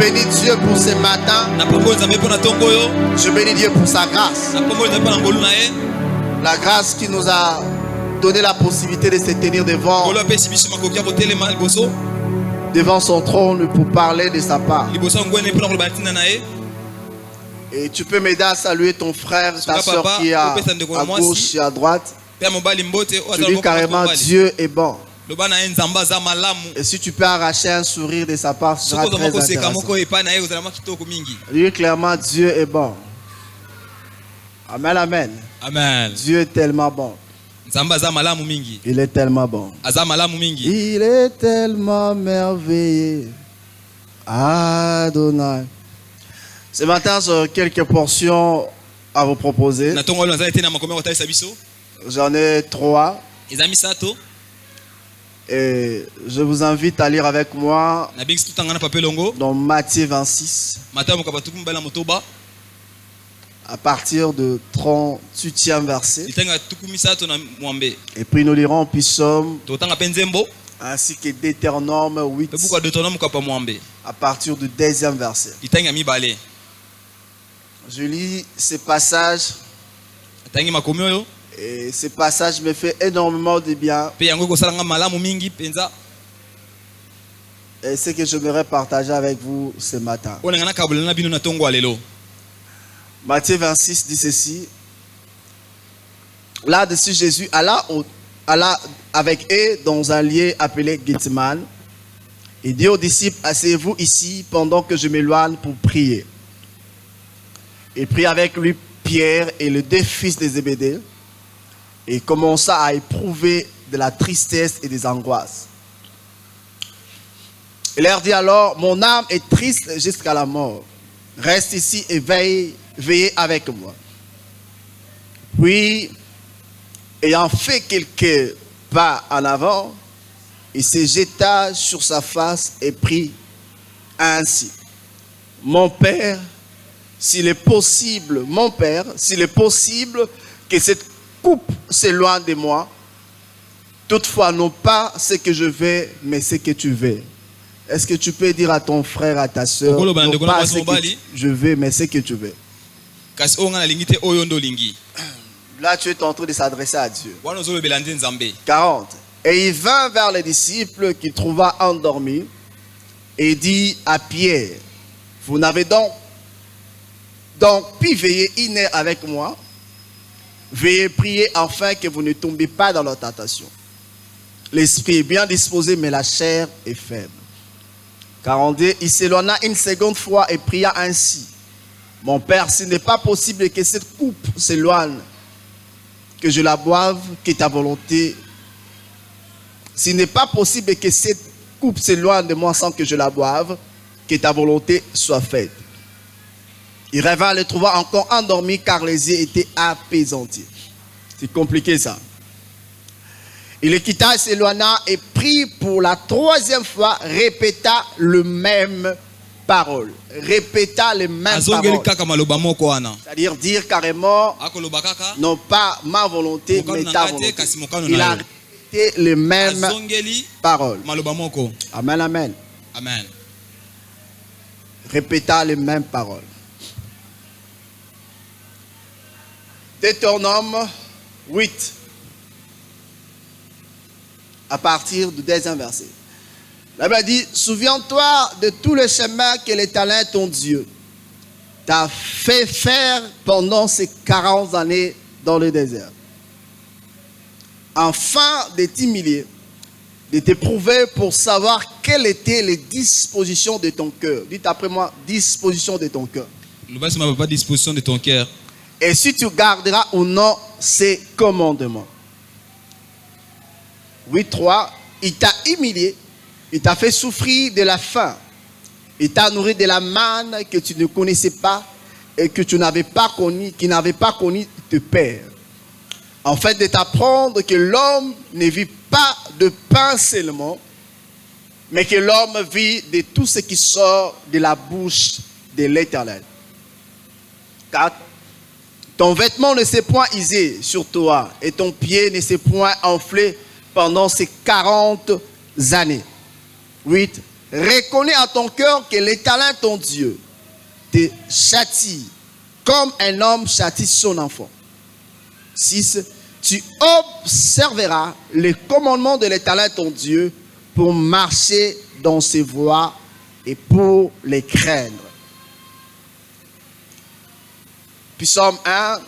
bénis Dieu pour ce matin. Je bénis Dieu pour sa grâce. La grâce qui nous a donné la possibilité de se tenir devant son trône pour parler de sa part. Et tu peux m'aider à saluer ton frère, ta soeur qui est à gauche et à droite. Tu dis carrément Dieu est bon. Et si tu peux arracher un sourire de sa part, ce sera très intéressant. Dis clairement Dieu est bon. Amen, amen. Amen. Dieu est tellement bon. Il est tellement bon. Il est tellement merveilleux. Adonai. Ce matin, j'ai quelques portions à vous proposer. J'en ai 3. Et je vous invite à lire avec moi dans Matthieu 26. À partir du 38e verset. Et puis nous lirons Psaume ainsi que Deutéronome 8 à partir du 10e verset. Je lis ce passage et ce passage me fait énormément de bien. Et c'est ce que j'aimerais partager avec vous ce matin. Matthieu 26 dit ceci. Là-dessus, Jésus alla avec eux dans un lieu appelé Gethsemane. Il dit aux disciples, asseyez-vous ici pendant que je m'éloigne pour prier. Il prit avec lui Pierre et les 2 fils de Zébédée et commença à éprouver de la tristesse et des angoisses. Il leur dit alors, mon âme est triste jusqu'à la mort. Reste ici et veillez avec moi. Puis, ayant fait quelques pas en avant, il se jeta sur sa face et prit ainsi. Mon Père, s'il est possible, mon Père, s'il est possible que cette coupe s'éloigne de moi, toutefois non pas ce que je veux, mais ce que tu veux. Est-ce que tu peux dire à ton frère, à ta soeur, non pas ce que je veux, mais ce que tu veux? Là, tu es en train de s'adresser à Dieu. 40. Et il vint vers les disciples qu'il trouva endormis et dit à Pierre, vous n'avez donc pu veiller 1 heure avec moi. Veillez prier afin que vous ne tombiez pas dans la tentation. L'esprit est bien disposé, mais la chair est faible. 42. Il s'éloigna une seconde fois et pria ainsi. Mon Père, s'il n'est pas possible que cette coupe s'éloigne, que je la boive, que ta volonté. S'il n'est pas possible que cette coupe s'éloigne de moi sans que je la boive, que ta volonté soit faite. Il rêva, le trouva encore endormi car les yeux étaient apaisantis. C'est compliqué ça. Il le quitta, s'éloigna et prit pour la 3e fois, répéta le même parole. Répéta les mêmes paroles. C'est-à-dire dire carrément, non pas ma volonté, mais ta volonté. Il a répété les mêmes paroles. Amen, amen. Amen. Répéta les mêmes paroles. Deutéronome 8, à partir du 10e verset. La Bible dit, souviens-toi de tous les chemins que l'Éternel, ton Dieu, t'a fait faire pendant ces 40 années dans le désert. Afin de t'humilier, de t'éprouver pour savoir quelles étaient les dispositions de ton cœur. Dites après moi, disposition de ton cœur. Disposition de ton cœur. Et si tu garderas ou non ces commandements. 8.3, il t'a humilié, il t'a fait souffrir de la faim, il t'a nourri de la manne que tu ne connaissais pas et que tu n'avais pas connu, qui n'avait pas connu de père. En fait, de t'apprendre que l'homme ne vit pas de pain seulement, mais que l'homme vit de tout ce qui sort de la bouche de l'Éternel. 4. Ton vêtement ne s'est point usé sur toi et ton pied ne s'est point enflé pendant ces 40 années. 8. reconnais en ton cœur que l'Éternel, ton Dieu, te châtie comme un homme châtie son enfant. 6. Tu observeras les commandements de l'Éternel, ton Dieu, pour marcher dans ses voies et pour les craindre. Puis Psaume 1.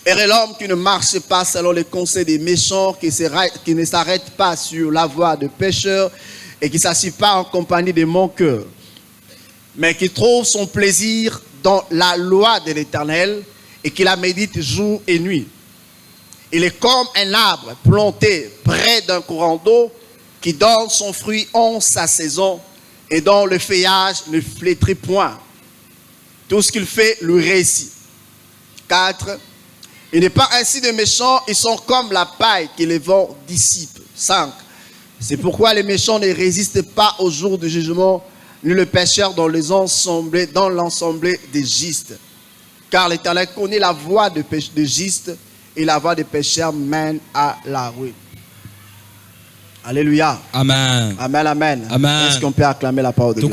Heureux l'homme qui ne marche pas selon les conseils des méchants, qui ne s'arrête pas sur la voie de pécheurs et qui ne s'assied pas en compagnie des manqueurs, mais qui trouve son plaisir dans la loi de l'Éternel et qui la médite jour et nuit. Il est comme un arbre planté près d'un courant d'eau qui donne son fruit en sa saison et dont le feuillage ne flétrit point. Tout ce qu'il fait lui réussit. 4. Il n'est pas ainsi des méchants, ils sont comme la paille qui les vent dissipe. 5. C'est pourquoi les méchants ne résistent pas au jour du jugement, ni le pécheur dans l'ensemble des justes. Car l'Éternel connaît la voie des justes et la voie des pécheurs mène à la ruine. Alléluia. Amen. Amen, amen. Amen. Est-ce qu'on peut acclamer la parole de Dieu?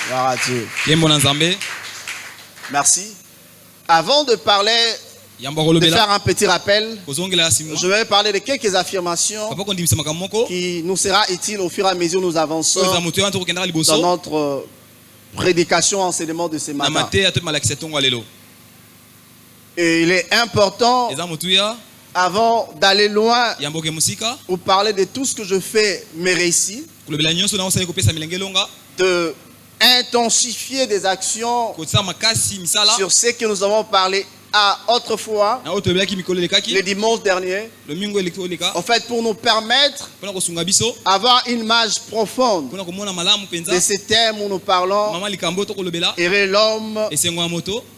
Gloire à Dieu. Merci. Avant de parler, de faire un petit rappel, je vais parler de quelques affirmations qui nous sera utile au fur et à mesure que nous avançons dans notre prédication, enseignement de ce matin. Et il est important, avant d'aller loin, pour parler de tout ce que je fais, mes récits, de intensifier des actions sur ce que nous avons parlé autrefois, le dimanche dernier, en fait, pour nous permettre d'avoir une image profonde de ces thèmes où nous parlons. Et l'homme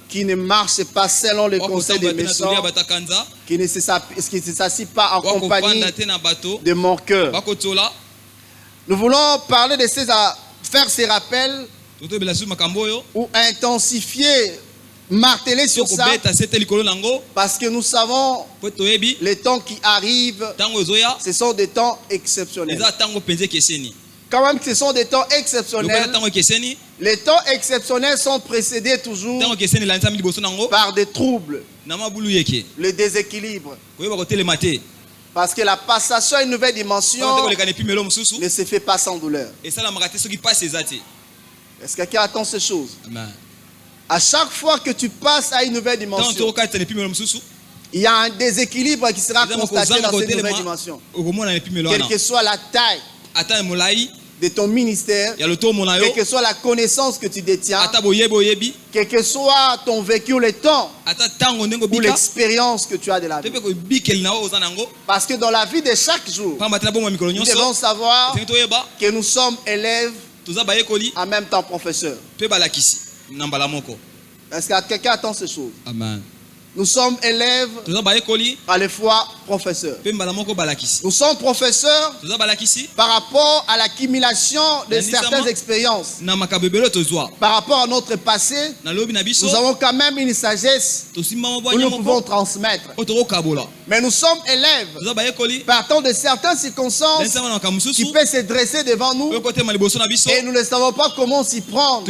qui ne marche pas selon les conseils des méchants, qui ne s'assit pas en compagnie de mon cœur. Nous voulons parler de faire ces rappels ou intensifier, marteler sur ça, parce que nous savons les temps qui arrivent, ce sont des temps exceptionnels. Quand même que ce sont des temps exceptionnels, les temps exceptionnels sont précédés toujours par des troubles, le déséquilibre. Parce que la passation à une nouvelle dimension ne se fait pas sans douleur. Est-ce que quelqu'un attend ces choses? À chaque fois que tu passes à une nouvelle dimension, il y a un déséquilibre qui sera constaté dans cette nouvelle dimension. Quelle que soit la taille de ton ministère, quelle que soit la connaissance que tu détiens, quel que soit ton vécu, le temps ou l'expérience que tu as de la vie. Parce que dans la vie de chaque jour, nous devons savoir que nous sommes élèves, en même temps professeurs. Est-ce que quelqu'un attend ces choses? Amen. Nous sommes élèves, à la fois professeurs. Nous sommes professeurs par rapport à l'accumulation de certaines expériences. Par rapport à notre passé, nous avons quand même une sagesse où nous pouvons transmettre. Mais nous sommes élèves partant de certaines circonstances qui peuvent se dresser devant nous et nous ne savons pas comment s'y prendre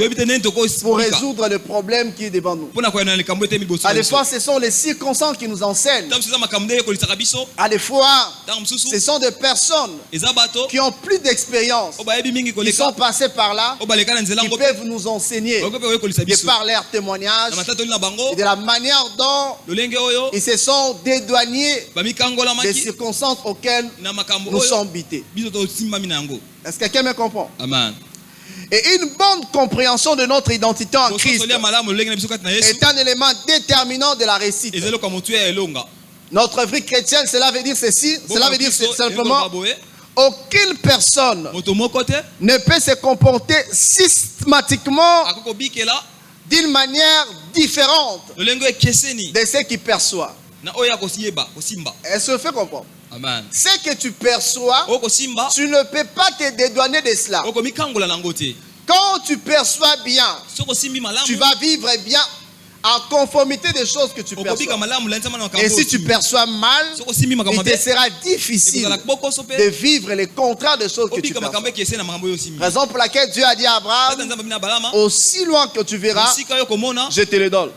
pour résoudre le problème qui est devant nous. À des fois, ce sont les circonstances qui nous enseignent. À des fois, ce sont des personnes qui ont plus d'expérience, qui sont passées par là, qui peuvent nous enseigner de par leur témoignage et de la manière dont ils se sont dédouanés des circonstances auxquelles nous sommes bités. Est-ce que quelqu'un me comprend? Amen. Et une bonne compréhension de notre identité en Christ est un élément déterminant de la réussite. Notre vie chrétienne, cela veut dire ceci, cela veut dire simplement aucune personne ne peut se comporter systématiquement d'une manière différente de ce qu'il perçoit. Est-ce que vous faites comprendre? Amen. Ce que tu perçois, tu ne peux pas te dédouaner de cela. Quand tu perçois bien, tu vas vivre bien en conformité des choses que tu perçois. Et si tu perçois mal, il te sera difficile de vivre les contraires des choses que tu perçois. Raison pour laquelle Dieu a dit à Abraham, aussi loin que tu verras, je te le donne.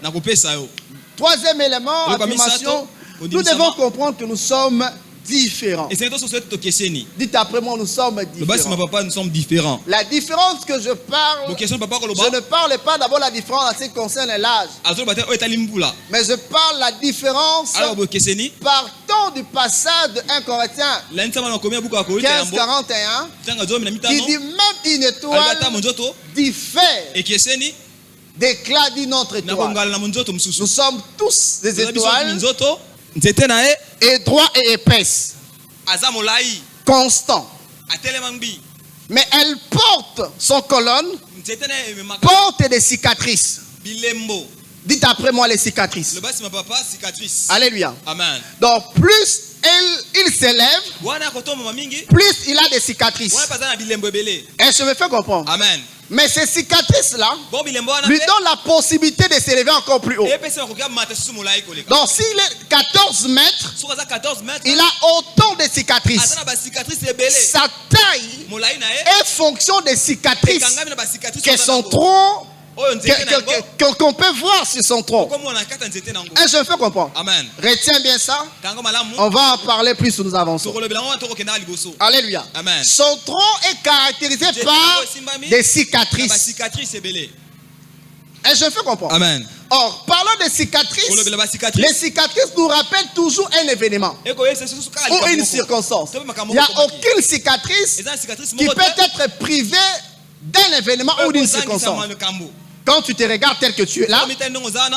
Troisième élément, affirmation, nous devons comprendre que nous sommes différents. Dites après moi, nous sommes différents. La différence que je parle, je ne parle pas d'abord la différence en ce qui concerne l'âge. Mais je parle la différence partant du passage de 1 Corinthiens 15:41 qui dit même une étoile diffère d'éclat d'une autre étoile. Nous sommes tous des étoiles étroites et épaisses, constants. Mais elle porte, son colonne porte des cicatrices. Dites après moi les cicatrices. Alléluia. Amen. Donc plus il s'élève, plus il a des cicatrices. Et je me fais comprendre. Amen. Mais ces cicatrices-là lui donnent la possibilité de s'élever encore plus haut. Donc s'il est 14 mètres, il a autant de cicatrices. Sa taille est fonction des cicatrices que son tronc, qu'on peut voir sur son tronc. Et je fais comprendre. Amen. Retiens bien ça. On va en parler plus où nous avançons. Alléluia. Amen. Son tronc est caractérisé par des cicatrices. Et je fais comprendre. Amen. Or, parlant de cicatrices, les cicatrices nous rappellent toujours un événement ou une circonstance. Il n'y a aucune cicatrice qui peut être privée d'un événement ou d'une circonstance. Quand tu te regardes tel que tu es là,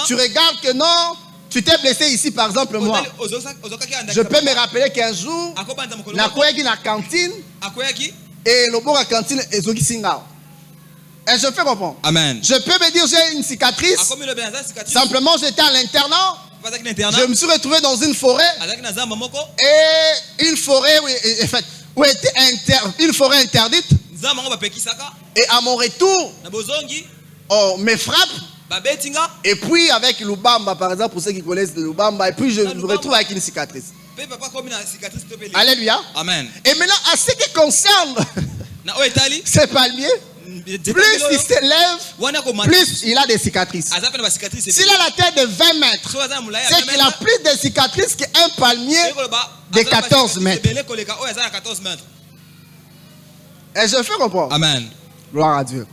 tu regardes que non, tu t'es blessé ici par exemple moi. Je peux me rappeler qu'un jour, na koyaki na cantine et le bon à cantine ezoki singa. Et je fais comprendre. Amen. Je peux me dire j'ai une cicatrice. Simplement j'étais à l'internat. Je me suis retrouvé dans une forêt. Et une forêt où était une forêt interdite. Et à mon retour, on me frappe. Et puis avec Lubamba, par exemple, pour ceux qui connaissent Lubamba, et puis je me retrouve avec une cicatrice. Alléluia. Amen. Et maintenant, à ce qui concerne ces palmiers, plus il s'élève, plus il a des cicatrices. S'il a la tête de 20 mètres, c'est qu'il a plus de cicatrices qu'un palmier de 14 mètres. Et je fais comprendre. Amen. Gloire à Dieu.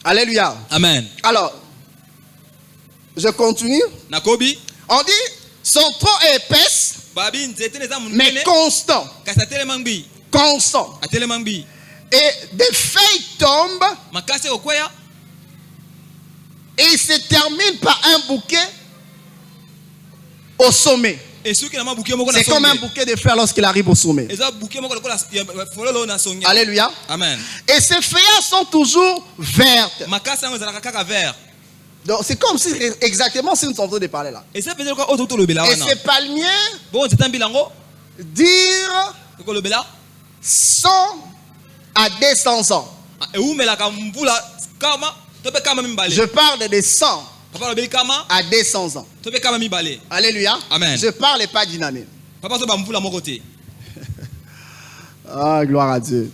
Alléluia. Amen. Alors, je continue. On dit, son tronc est épaisse, mais constant. Constant. Et des feuilles tombent. Et il se termine par un bouquet au sommet. C'est comme un bouquet de fleurs lorsqu'il arrive au sommet. Alléluia. Amen. Et ces feuilles sont toujours vertes. Donc c'est comme si exactement si nous sommes en train de parler là. Et ces palmiers dire 100 à 200 ans. Je parle de 100 à 200 ans. Alléluia. Amen. Je parle pas d'une année. Ah, gloire à Dieu.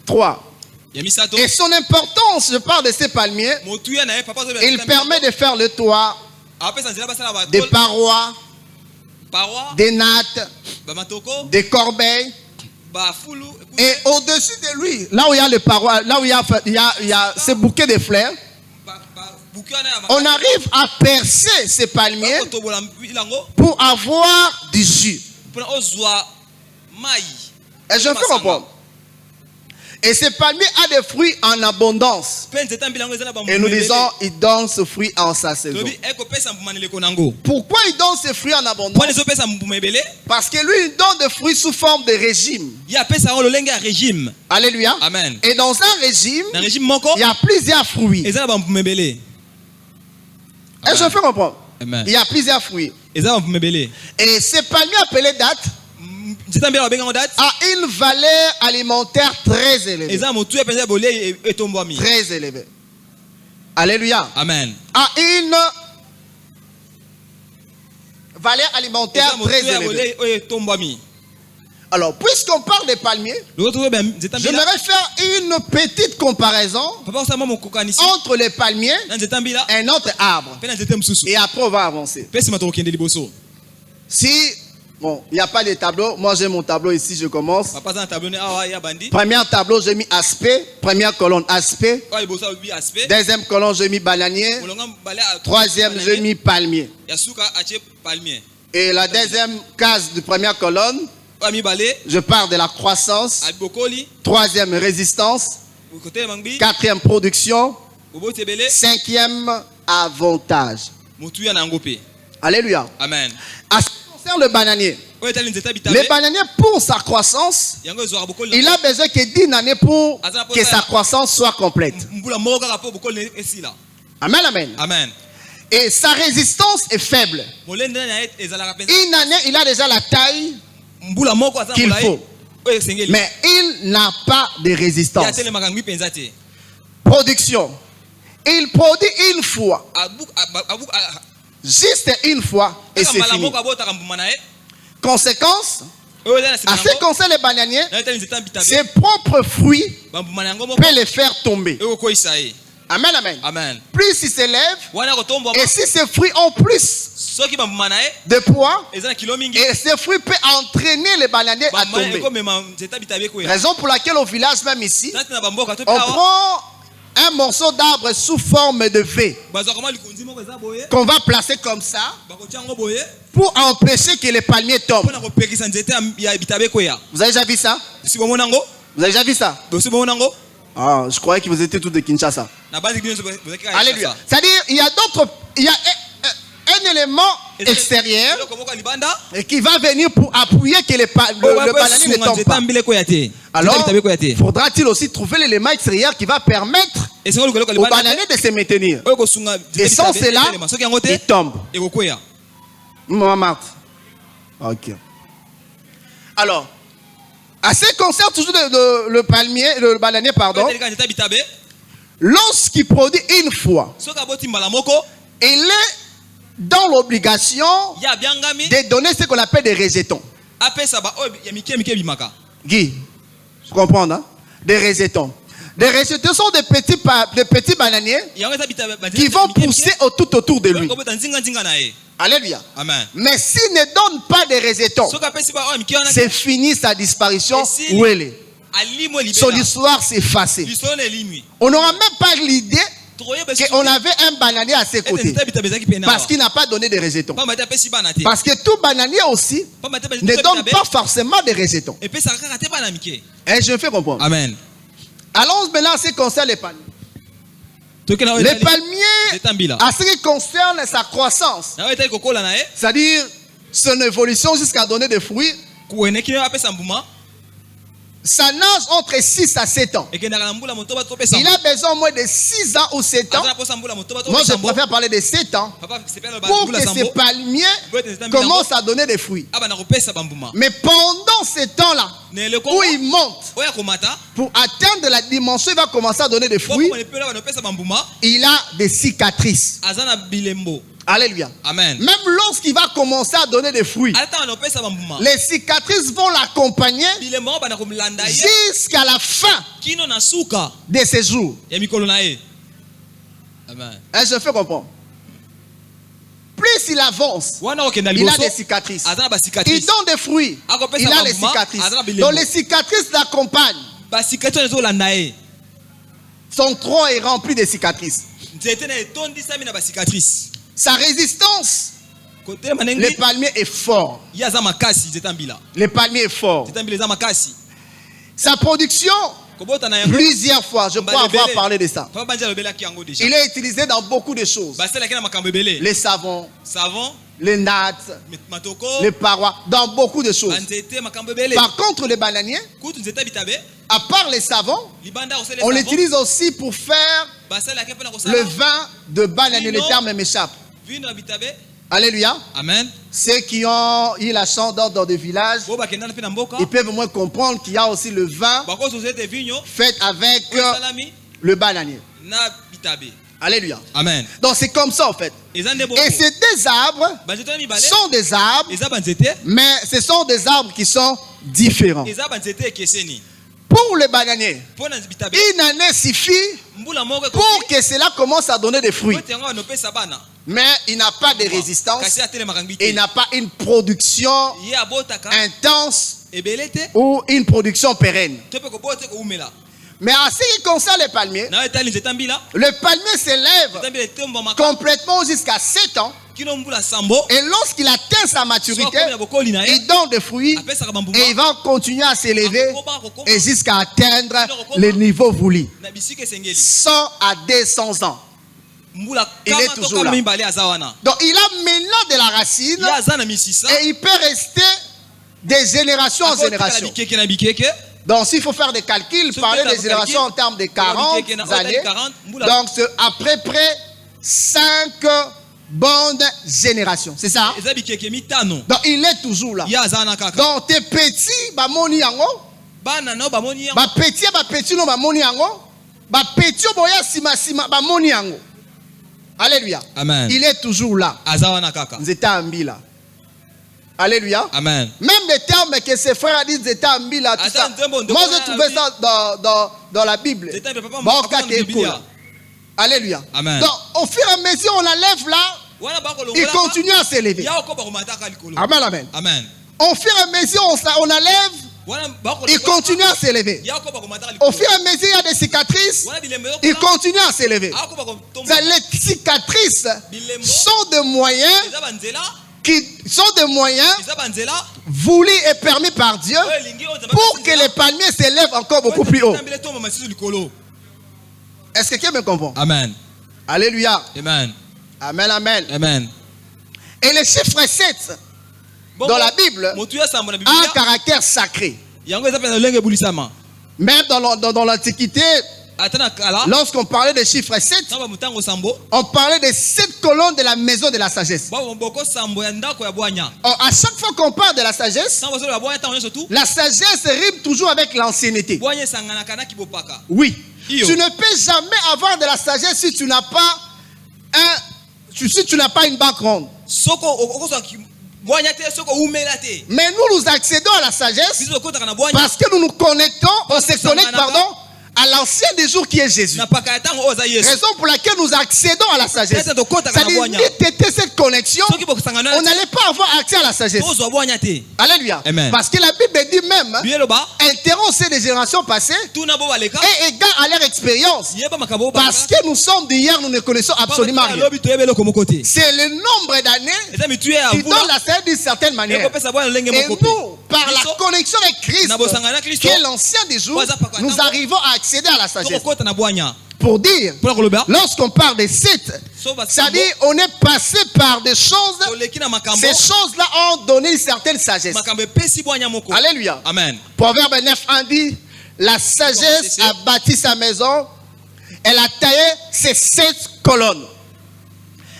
3. Et son importance, je parle de ces palmiers, il permet de faire le toit, des parois, des nattes, des corbeilles. Et au-dessus de lui, là où il y a les parois, là où il y a ce bouquet de fleurs, on arrive à percer ces palmiers pour avoir du jus. Et je peux comprendre. Et ce palmier a des fruits en abondance. Et nous disons, il donne ce fruit en sa saison. Pourquoi il donne ce fruit en abondance? Parce que lui, il donne des fruits sous forme de régime. Alléluia. Amen. Et dans un régime, il y a plusieurs fruits. Et je fais comprendre. Amen. Il y a plusieurs fruits. Et ce palmier appelé date a une valeur alimentaire très élevée. Très élevée. Alléluia. Amen. A une valeur alimentaire très élevée. Alors, puisqu'on parle des palmiers, j'aimerais faire une petite comparaison entre les palmiers et un autre arbre. Et après, on va avancer. Si, bon, il n'y a pas de tableau, moi j'ai mon tableau ici, je commence. Premier tableau, j'ai mis aspect. Première colonne, aspect. Deuxième colonne, j'ai mis bananier. Troisième, j'ai mis palmier. Et la deuxième case de première colonne, je parle de la croissance. Troisième, résistance. Quatrième, production. Cinquième, avantage. Alléluia. Amen. À ce qui concerne le bananier, le bananier, pour sa croissance, il a besoin que d'une année pour que sa croissance soit complète. Amen, amen. Amen. Et sa résistance est faible. Une année, il a déjà la taille qu'il faut. Mais il n'a pas de résistance. Production. Il produit une fois. Juste une fois et c'est fini. Conséquence, à ce qui concerne les bananiers, ses propres fruits peuvent les faire tomber. Amen, amen. Amen. Plus il s'élève, et si ces fruits ont plus de poids, et ces fruits peuvent entraîner les bananiers à tomber. Raison pour laquelle au village, même ici, on prend un morceau d'arbre sous forme de V qu'on va placer comme ça pour empêcher que les palmiers tombent. Vous avez déjà vu ça? Vous avez déjà vu ça? Ah, je croyais que vous étiez tous de Kinshasa. Alléluia. C'est-à-dire, il y a un élément extérieur qui va venir pour appuyer que le bananier ne tombe pas. Alors, faudra-t-il aussi trouver l'élément extérieur qui va permettre au bananier de se maintenir. Et sans cela, il tombe. Maman Marthe. Ok. Alors, à ce qui concerne toujours le bananier, pardon, lorsqu'il produit une fois, il est dans l'obligation de donner ce qu'on appelle des rejetons. Guy, tu comprends, hein? Des rejetons. Des rejetons sont des petits bananiers qui vont pousser tout autour de lui. Alléluia. Amen. Mais s'il ne donne pas de rejetons, c'est fini sa disparition. Où elle est? Son histoire s'est effacée. On n'aura même pas l'idée qu'on avait un bananier à ses côtés. Parce qu'il n'a pas donné de rejetons. Parce que tout bananier aussi ne donne pas forcément de rejetons. Et je me fais comprendre. Amen. Allons maintenant à ce qui concerne les palmiers. Les palmiers, à ce qui concerne sa croissance, c'est-à-dire son évolution jusqu'à donner des fruits, ça nage entre 6 à 7 ans. Il a besoin au moins de 6 ans ou 7 ans. Moi, je préfère parler de 7 ans pour que ces palmiers commencent à donner des fruits. Mais pendant ce temps-là, où il monte, pour atteindre la dimension, il va commencer à donner des fruits. Il a des cicatrices. Alléluia. Amen. Même lorsqu'il va commencer à donner des fruits, les cicatrices vont l'accompagner jusqu'à la fin de ses jours. Amen. Et je fais comprendre. Plus il avance, il a des cicatrices. Il donne des fruits, il a les cicatrices. Donc les cicatrices l'accompagnent. Son tronc est rempli de cicatrices. Sa résistance, le palmier est fort. Le palmier est fort. Sa production, plusieurs fois, je crois avoir parlé de ça. Il est utilisé dans beaucoup de choses. Les savons, les nattes, les parois, dans beaucoup de choses. Par contre, le bananier, à part les savons, on l'utilise aussi pour faire le vin de bananier. Le terme m'échappe. Alléluia. Amen. Ceux qui ont eu la chance dans des villages, ils peuvent au moins comprendre qu'il y a aussi le vin fait avec le bananier. Alléluia. Amen. Donc c'est comme ça en fait. Et Et ces deux arbres sont des arbres, mais ce sont des arbres qui sont différents. Pour le bananier, une année suffit pour que cela commence à donner des fruits. Mais il n'a pas de résistance, il n'a pas une production intense ou une production pérenne. Mais en ce qui concerne les palmiers, le palmier s'élève complètement jusqu'à 7 ans. Et lorsqu'il atteint sa maturité, il donne des fruits et il va continuer à s'élever et jusqu'à atteindre le niveau voulu. 100 à 200 ans. Il est toujours là. Donc il a maintenant de la racine et il peut rester des générations en génération. Donc s'il faut faire des calculs, parler des générations en termes de 40 années, donc c'est à peu près 5 bonnes générations. C'est ça? Donc il est toujours là. Donc tes petits, bah moni yango, bah petit no bah moni yango, bah petit boya sima bah moni yango. Alléluia. Amen. Il est toujours là. Zeta ambila. Alléluia. Amen. Même les termes que ses frères disent Zeta ambila, tout ça. Moi j'ai trouvé ça dans la Bible. Alléluia. Amen. Donc au fur et à mesure on enlève là, il continue à s'élever. Amen, amen. Amen. Au fur et à mesure on enlève, il continue à s'élever. Au fur et à mesure il y a des cicatrices, il continue à s'élever. Les cicatrices sont des moyens voulus et permis par Dieu pour que les palmiers s'élèvent encore beaucoup plus haut. Est-ce que quelqu'un me comprend? Amen. Alléluia. Amen. Amen, amen. Amen. Et le chiffre 7 dans la Bible a un caractère sacré. Même dans l'Antiquité, lorsqu'on parlait de chiffre 7, on parlait des 7 colonnes de la maison de la sagesse. À chaque fois qu'on parle de la sagesse rime toujours avec l'ancienneté. Oui. Tu ne peux jamais avoir de la sagesse si tu n'as pas une banque ronde. Mais nous accédons à la sagesse parce que nous nous connectons, on se connecte, à l'ancien des jours qui est Jésus. Raison pour laquelle nous accédons à la sagesse. C'est-à-dire, si cette connexion, on n'allait pas avoir accès à la sagesse. Alléluia. Amen. Parce que la Bible dit même, interrompt ceux des générations passées et égal à leur expérience. Parce que nous sommes d'hier, nous ne connaissons absolument rien. C'est le nombre d'années qui donne la sagesse d'une certaine manière. Et nous, par la connexion avec Christ, qui est l'ancien des jours, nous arrivons à accéder à la sagesse. Pour dire, lorsqu'on parle des 7, c'est-à-dire on est passé par des choses, ces choses-là ont donné une certaine sagesse. Alléluia. Amen. Proverbe 9:1 dit, la sagesse a bâti sa maison, elle a taillé ses 7 colonnes.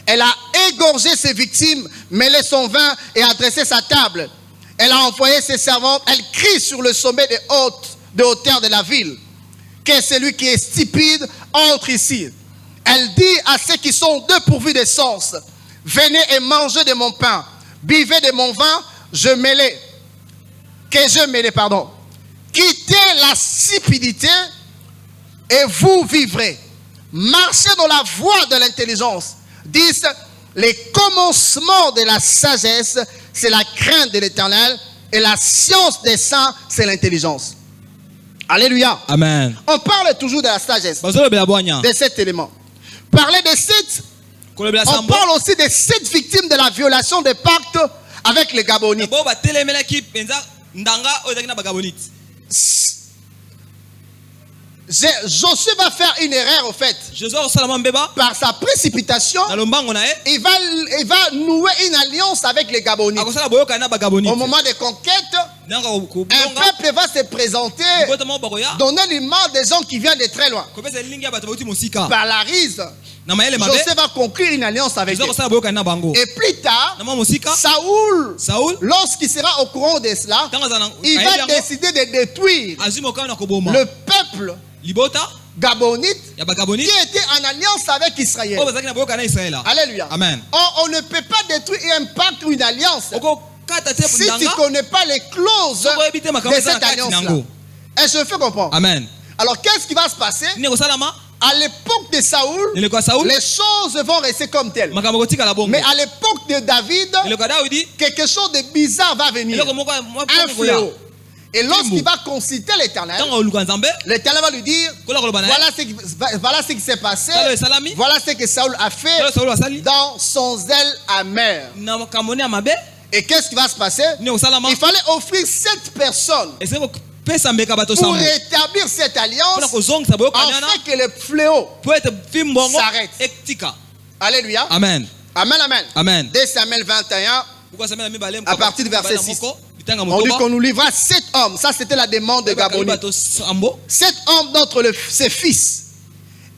Elle a égorgé ses victimes, mêlé son vin et a dressé sa table. Elle a envoyé ses servantes, elle crie sur le sommet des hauteurs de la ville. Que celui qui est stupide entre ici. Elle dit à ceux qui sont dépourvus de sens, venez et mangez de mon pain, buvez de mon vin, je mêlais. Quittez la stupidité et vous vivrez. Marchez dans la voie de l'intelligence. Disent, les commencements de la sagesse, c'est la crainte de l'Éternel, et la science des saints, c'est l'intelligence. Alléluia. Amen. On parle toujours de la sagesse, de cet élément. Parler de 7, on parle aussi des 7 victimes de la violation des pactes avec les Gabonites. Josué va faire une erreur au fait. Par sa précipitation, il va nouer une alliance avec les Gabonites. Au moment des conquêtes, un peuple va se présenter, donner l'image des gens qui viennent de très loin. Par la rise, Josué va conclure une alliance avec eux. Et plus tard, Saoul, lorsqu'il sera au courant de cela, il va décider de détruire le peuple Gabonites ya qui bagabonite étaient en alliance avec Israël. oyo bazalaki na boyoka na Israela. Alléluia. Amen. On ne peut pas détruire un pacte ou une alliance okokata te si tu ne ndanga connais pas les clauses soko oyebi te makambo de eza na cette kati alliance-là. nango. Est-ce que je fais comprendre? Amen. Alors, qu'est-ce qui va se passer? nini ekosalama À l'époque de Saoul, eleko ya Sauli les choses vont rester comme telles. makambo kotikala bongo. Mais à l'époque de David, eleko ya Dawidi quelque chose de bizarre va venir. eloko moko Un fléau. Et lorsqu'il va consulter l'Éternel, ntango oluka nzambe l'Éternel va lui dire, kola koloba na ye voilà ce qui s'est passé, talo esalami voilà ce que Saoul a fait talo Sauli asali dans son zèle amer. na makambo ne ya mabe Et qu'est-ce qui va se passer? nini ekosalama Il fallait offrir 7 personnes esili kopesa mbeka bato pour sambo rétablir cette mpona alliance kozongisa boyokani wana afin que le fléau po ete fimbongo s'arrête. etika. Alléluia. Amen. Amen, amen. Amen. 2 Samuel 21, À partir du verset 6. bitanga on dit motoba qu'on nous livra 7 hommes. Ça, c'était la demande de bakali Gabonite. bato sambo 7 hommes d'entre ses fils.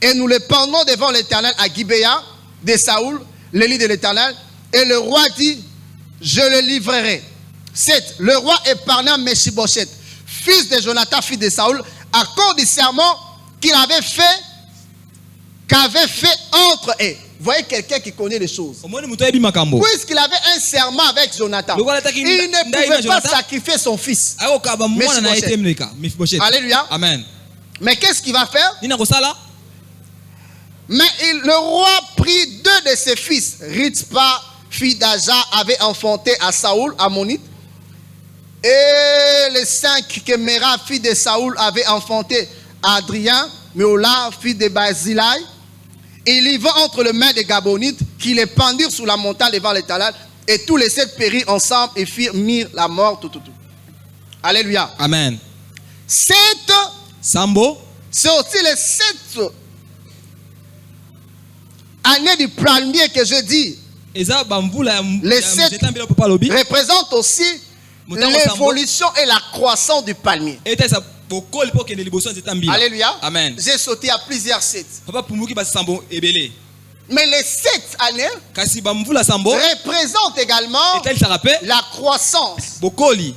Et nous les pendons devant l'Éternel à Gibéa de Saoul, le lit de l'Éternel. Et le roi dit, je le livrerai. 7. Le roi épargna Mephibosheth, fils de Jonathan, fils de Saoul, à cause du serment qu'avait fait entre eux. Vous voyez quelqu'un qui connaît les choses. omoni moto ayebi makambo Puisqu'il avait un serment avec Jonathan, il ne pouvait pas sacrifier son fils. akokaba mwana na ye te mleka Mephibosheth. Alléluia. Amen. Mais qu'est-ce qu'il va faire? nini akosala Mais le roi prit 2 de ses fils. Rizpa, fille d'Aja, avait enfanté à Saoul, Ammonite. Et les 5 que Méra, fille de Saoul, avait enfanté à Adrien, Méola, fille de Barzillai. Il y va entre les mains des Gabonites qui les pendirent sous la montagne devant l'Éternel. Et tous les 7 périrent ensemble et mirent la mort. Tout. Alléluia. Amen. 7, sambo c'est aussi les 7 années du palmier que je dis. eza bamvula ya Les 7 nzeta mbila papa lobi représentent aussi l'évolution et la croissance du palmier. etesa bokoli po kende liboso ya nzeta mbila. Alléluia. Amen. J'ai sauté à plusieurs 7. papa pumuki basambo ebele Mais les 7 années kasi bamvula sambo représentent également etalisaka mpe la croissance bokoli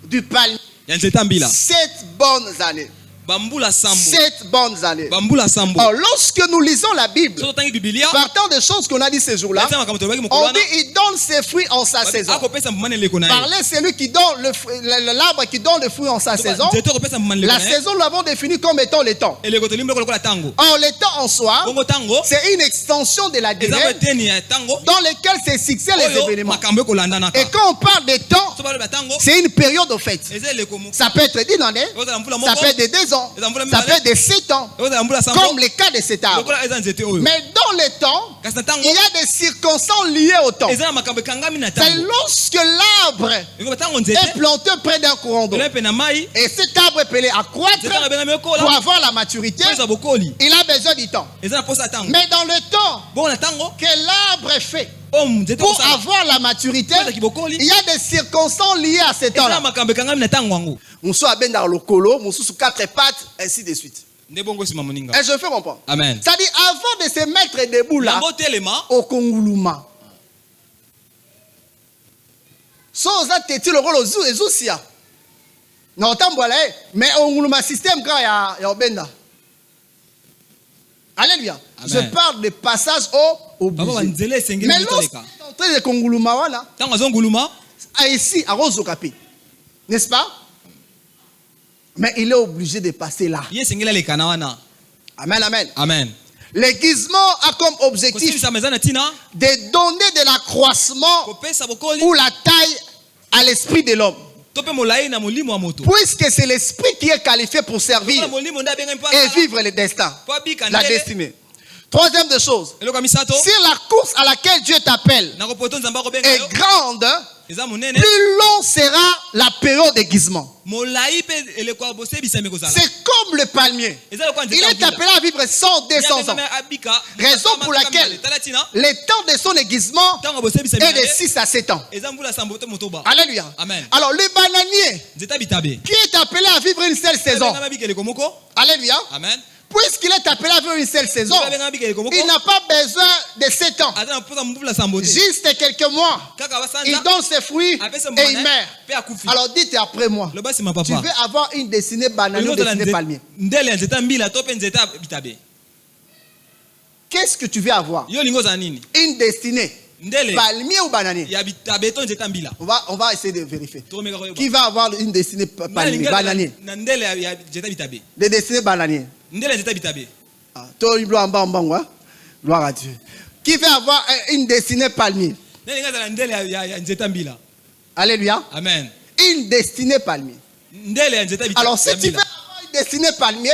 du palmier. ya nzeta mbila 7 bonnes années. bambula sambo 7 bonnes années. bambula sambo. Alors, lorsque nous lisons la Bible, so totangi bibilia partant des choses qu'on a dit ces jours-là, eza makambo tolobaki on mokolo dit wana il donne ses fruits en sa saison. akopesa mbuma na eleko na ye Parler, c'est lui qui donne l'arbre qui donne le fruit en sa saison. nzete akopesa mbuma na eleko La na ye saison, nous l'avons définie comme étant le temps. eleko tolimbi lokola tango Or, le temps en soi, bongo tango c'est une extension de la eza durée eteni ya tango dans laquelle se succèdent les oyo événements. makambo ekolandanaka Et quand on parle de temps, so baloba tango c'est une période au fait. eza eleko moko Ça peut être d'une année, ekozala mbula ça moko peut être de 2 ans, ça peut être de 7 ans, ekozala mbula sambo comme le cas de cet arbre. lokola eza nzete oyo Mais dans le temps, kasi na tango il y a des circonstances liées au temps. eza na makambo ekangami na C'est tango lorsque l'arbre ekoba tango est nzete planté près d'un courant d'eau. ela mpe na mai Et cet arbre est appelé à croître nzete yango ebengami pour ekola avoir la maturité. po eza bokoli Il a besoin du temps. eza na posa ya tango Mais dans le temps bongo na tango que l'arbre est fait oyo nzete pour kosala avoir la maturité, po ezalaki bokoli il y a des circonstances liées à ce eza na temps-là. makambo ekangami na tango yango Moussou a ben dans le colo, moussou sous 4 pattes, ainsi de suite. nde bongo nsima moninga Et je fais comprendre. amen C'est-à-dire, avant de se mettre debout là, yango telema au Konguluma. Sans attendre le rôle aux Zousia. Non, tant voilà, mais au Konguluma système quand il y a Obenda. Alléluia. Amen. Je parle de passage au papa obligé. banzela esengeli Mais motoleka lorsqu'on est de Konguluma, voilà, ntango azonguluma ici, à Rozokapi, n'est-ce pas? Mais il est obligé de passer là. ye esengeli aleka na wana Amen, amen. amen L'aiguisement a comme objectif kosilisa meza na ntina de donner de l'accroissement kopesa bokoli ou la taille à l'esprit de l'homme. to mpe molai na molimo ya moto Puisque c'est l'esprit qui est qualifié pour servir lokola molimo nde abengami mpo et vivre le destin, po abika la ndele destinée. Troisième des choses, eloko ya misato si la course à laquelle Dieu t'appelle na kopoto nzambe akobenga est yo grande, eza monene plus long sera la période d'aiguisement. molai mpe eleko ya bosebisami kozala C'est comme le palmier. eza lokola Il nzete ya est appelé à vivre 100, 200 ans. mbula abika Raison pour laquelle tala ntina le temps de son aiguisement ntango bosebisami est de 6 à 7 ans. eza mbula sambo te motoba Alléluia. Amen. Alors, le bananier nzete ya bitabe qui est appelé à vivre une seule saison. abika eleko moko Alléluia. amen puisqu'il est appelé à vivre une seule saison, il n'a pas besoin de 7 ans. Juste quelques mois. Il donne ses fruits et il meurt. Alors dites après moi. Tu veux avoir une destinée bananière ou une destinée palmier. Qu'est-ce que tu veux avoir? Une destinée palmier ou bananier? On va essayer de vérifier. Qui va avoir une destinée palmier, bananier? Des destinées bananiers. Gloire à Dieu. Qui veut avoir une destinée palmier? Alléluia. Amen. Une destinée palmier. Alors si tu veux avoir une destinée palmier,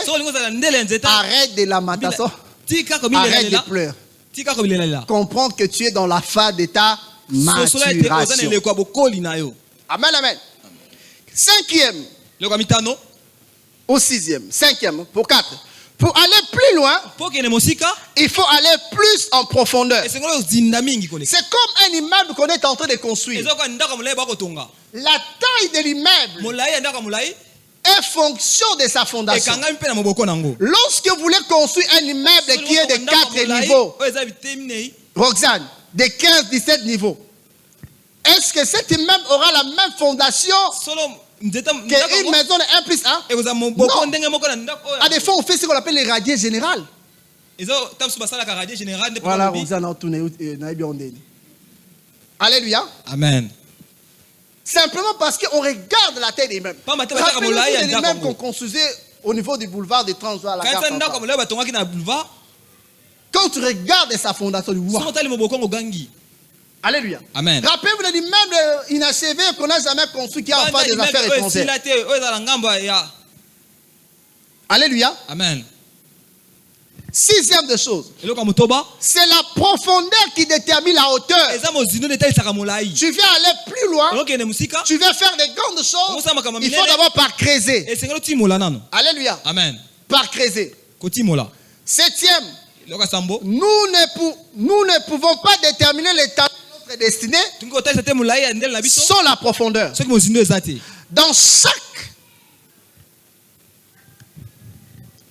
arrête de lamentation. Arrête de pleurer. Comprends que tu es dans la phase de ta maturation. Amen, amen. 5e ou 6e. 5e pour 4. Pour aller plus loin, il faut aller plus en profondeur. C'est comme un immeuble qu'on est en train de construire. La taille de l'immeuble est fonction de sa fondation. Lorsque vous voulez construire un immeuble qui est de 4 niveaux, Roxane, de 15-17 niveaux, est-ce que cet immeuble aura la même fondation qu'une maison de 1 plus 1? Non. À des fois, on fait ce qu'on appelle les radiers générales. Voilà, Roxane, alléluia. Amen. Simplement parce qu'on regarde la taille des immeubles. Rappelez-vous de l'immeuble qu'on construisait au niveau du boulevard de Transvaal à la gare centrale. Quand tu regardes sa fondation, wow. Alléluia. Amen. Rappelez-vous de l'immeuble inachevé qu'on n'a jamais construit qui a en face des affaires étrangères. Alléluia. Amen. 6e de chose, c'est la profondeur qui détermine la hauteur. Tu veux aller plus loin, tu veux faire de grandes choses, il faut d'abord par creuser. Alléluia. Amen. Par creuser. 7e, nous ne pouvons pas déterminer l'état de notre destinée sans la profondeur.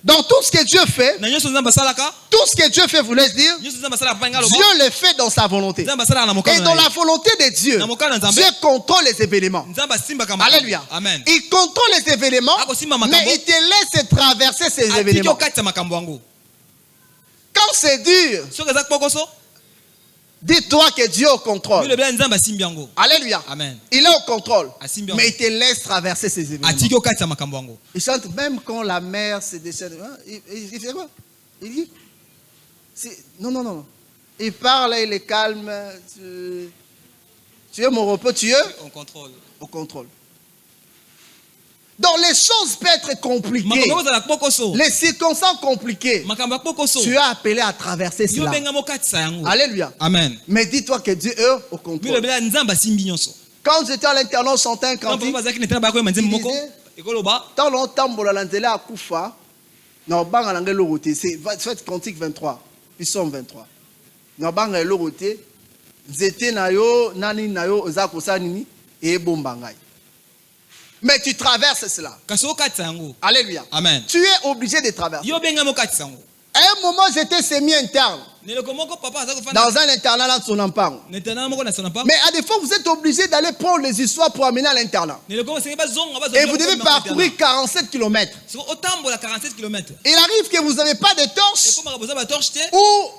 Dans tout ce que Dieu fait, tout ce que Dieu fait, vous laisse dire, Dieu le fait dans sa volonté. Et dans la volonté de Dieu, Dieu contrôle les événements. Alléluia. Amen. Il contrôle les événements, mais il te laisse traverser ces événements. Quand c'est dur, dis-toi que Dieu est au contrôle. Alléluia. Amen. Il est au contrôle, mais il te laisse traverser ces événements. Il chante même quand la mer se déchaîne. Il fait quoi? Il dit non. Il parle, il est calme. Tu es mon repos, tu es au contrôle. Donc les choses peuvent être compliquées. Les circonstances compliquées. Tu es appelé à traverser cela. Alléluia. Amen. Mais dis-toi que Dieu est au contrôle. Quand j'étais à l'internat, je chantais un cantique. Tant longtemps, à Koufa, c'est cantique 23. Puis somme 23. Mais tu traverses cela. Alléluia. Amen. Tu es obligé de traverser. À un moment, j'étais semi-interne. Dans un internat là, son empire. Mais à des fois, vous êtes obligé d'aller prendre les histoires pour amener à l'internat. Et vous devez parcourir 47 km. Il arrive que vous n'avez pas de torche ou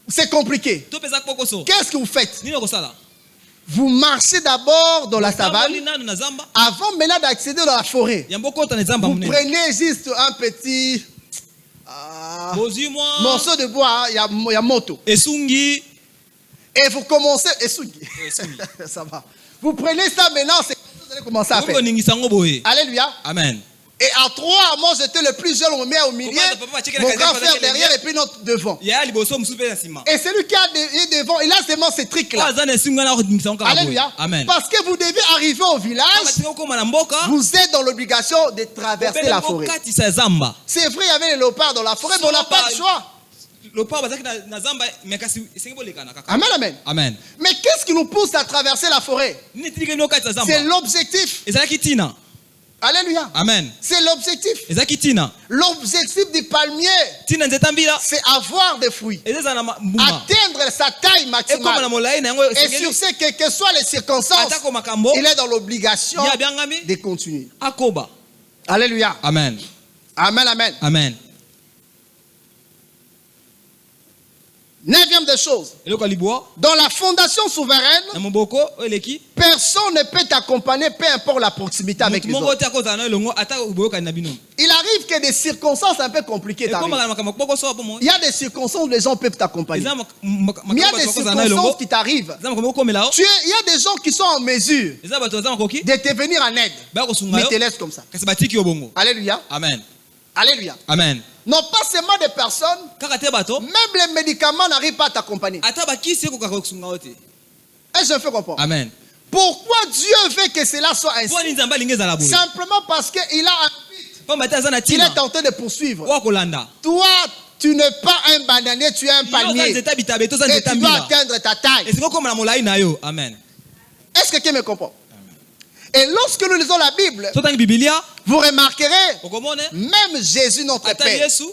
c'est compliqué. Qu'est-ce que vous faites? Vous marchez d'abord dans la savane avant maintenant d'accéder dans la forêt. Vous prenez juste un petit morceau de bois, il y a moto. Et vous commencez. Ça va. Vous prenez ça maintenant, c'est vous allez commencer à faire. Alléluia. Amen. Et à 3, moi j'étais le plus jeune, on met au milieu, mon grand frère derrière et puis notre devant. Et celui qui est devant, il a seulement ces trucs-là. Alléluia. Amen. Parce que vous devez arriver au village, vous êtes dans l'obligation de traverser la forêt. C'est vrai, il y avait les léopards dans la forêt, mais on n'a pas le choix. Amen, amen. Amen. Mais qu'est-ce qui nous pousse à traverser la forêt? C'est l'objectif. Alléluia. Amen. C'est l'objectif. Ezaki tina. L'objectif du palmier, Tina nzeta mbila. c'est avoir des fruits. Ezeza na mbuma. Atteindre sa taille Ekoma na maximale. molai na yango Et sur ce, quelles que soient les circonstances, atako makambo. il est dans l'obligation Ya biangami. de continuer. Akoba. Alléluia. Amen. Amen, amen. Amen. 9e des choses. Eloko liboa. Dans la fondation souveraine, Na moboko eleki. personne ne peut t'accompagner, peu importe la proximité avec les Mongo autres. te akozana na elongo ata boyoka na bino. Il arrive que des circonstances un peu compliquées Ekoma t'arrivent. na makambo boko so po mo. Il y a des circonstances où les gens peuvent t'accompagner. Eza Mais il y a des circonstances qui t'arrivent. Eza makambo komela o. Il y a des gens qui sont en mesure Eza bato za makoki. de te venir en aide. Ba ko sunga Mais yo. te laissent comme ça. Kasi batiki yo bongo. Alléluia. Amen. Alléluia. Amen. Non pas seulement des personnes, Kaka te bato. même les médicaments n'arrivent pas à t'accompagner. Ata bakisi ko kaka sunga ote. Est-ce que je fais comprendre? Amen. Pourquoi Dieu veut que cela soit ainsi? Po ni nzamba lingeza la boye. Simplement parce qu'il a un but. Po mata za na Il tina. est tenté de poursuivre. Wa kolanda. Toi, tu n'es pas un bananier, tu es un palmier. Nzeta bitabe to za Et nzeta tu dois mbila. atteindre ta taille. Et c'est comme la molai na yo. Amen. Est-ce que quelqu'un me comprend? Et lorsque nous lisons la Bible, So tangi Biblia. vous remarquerez, Okomone. même Jésus, notre Ata Père, Yesu.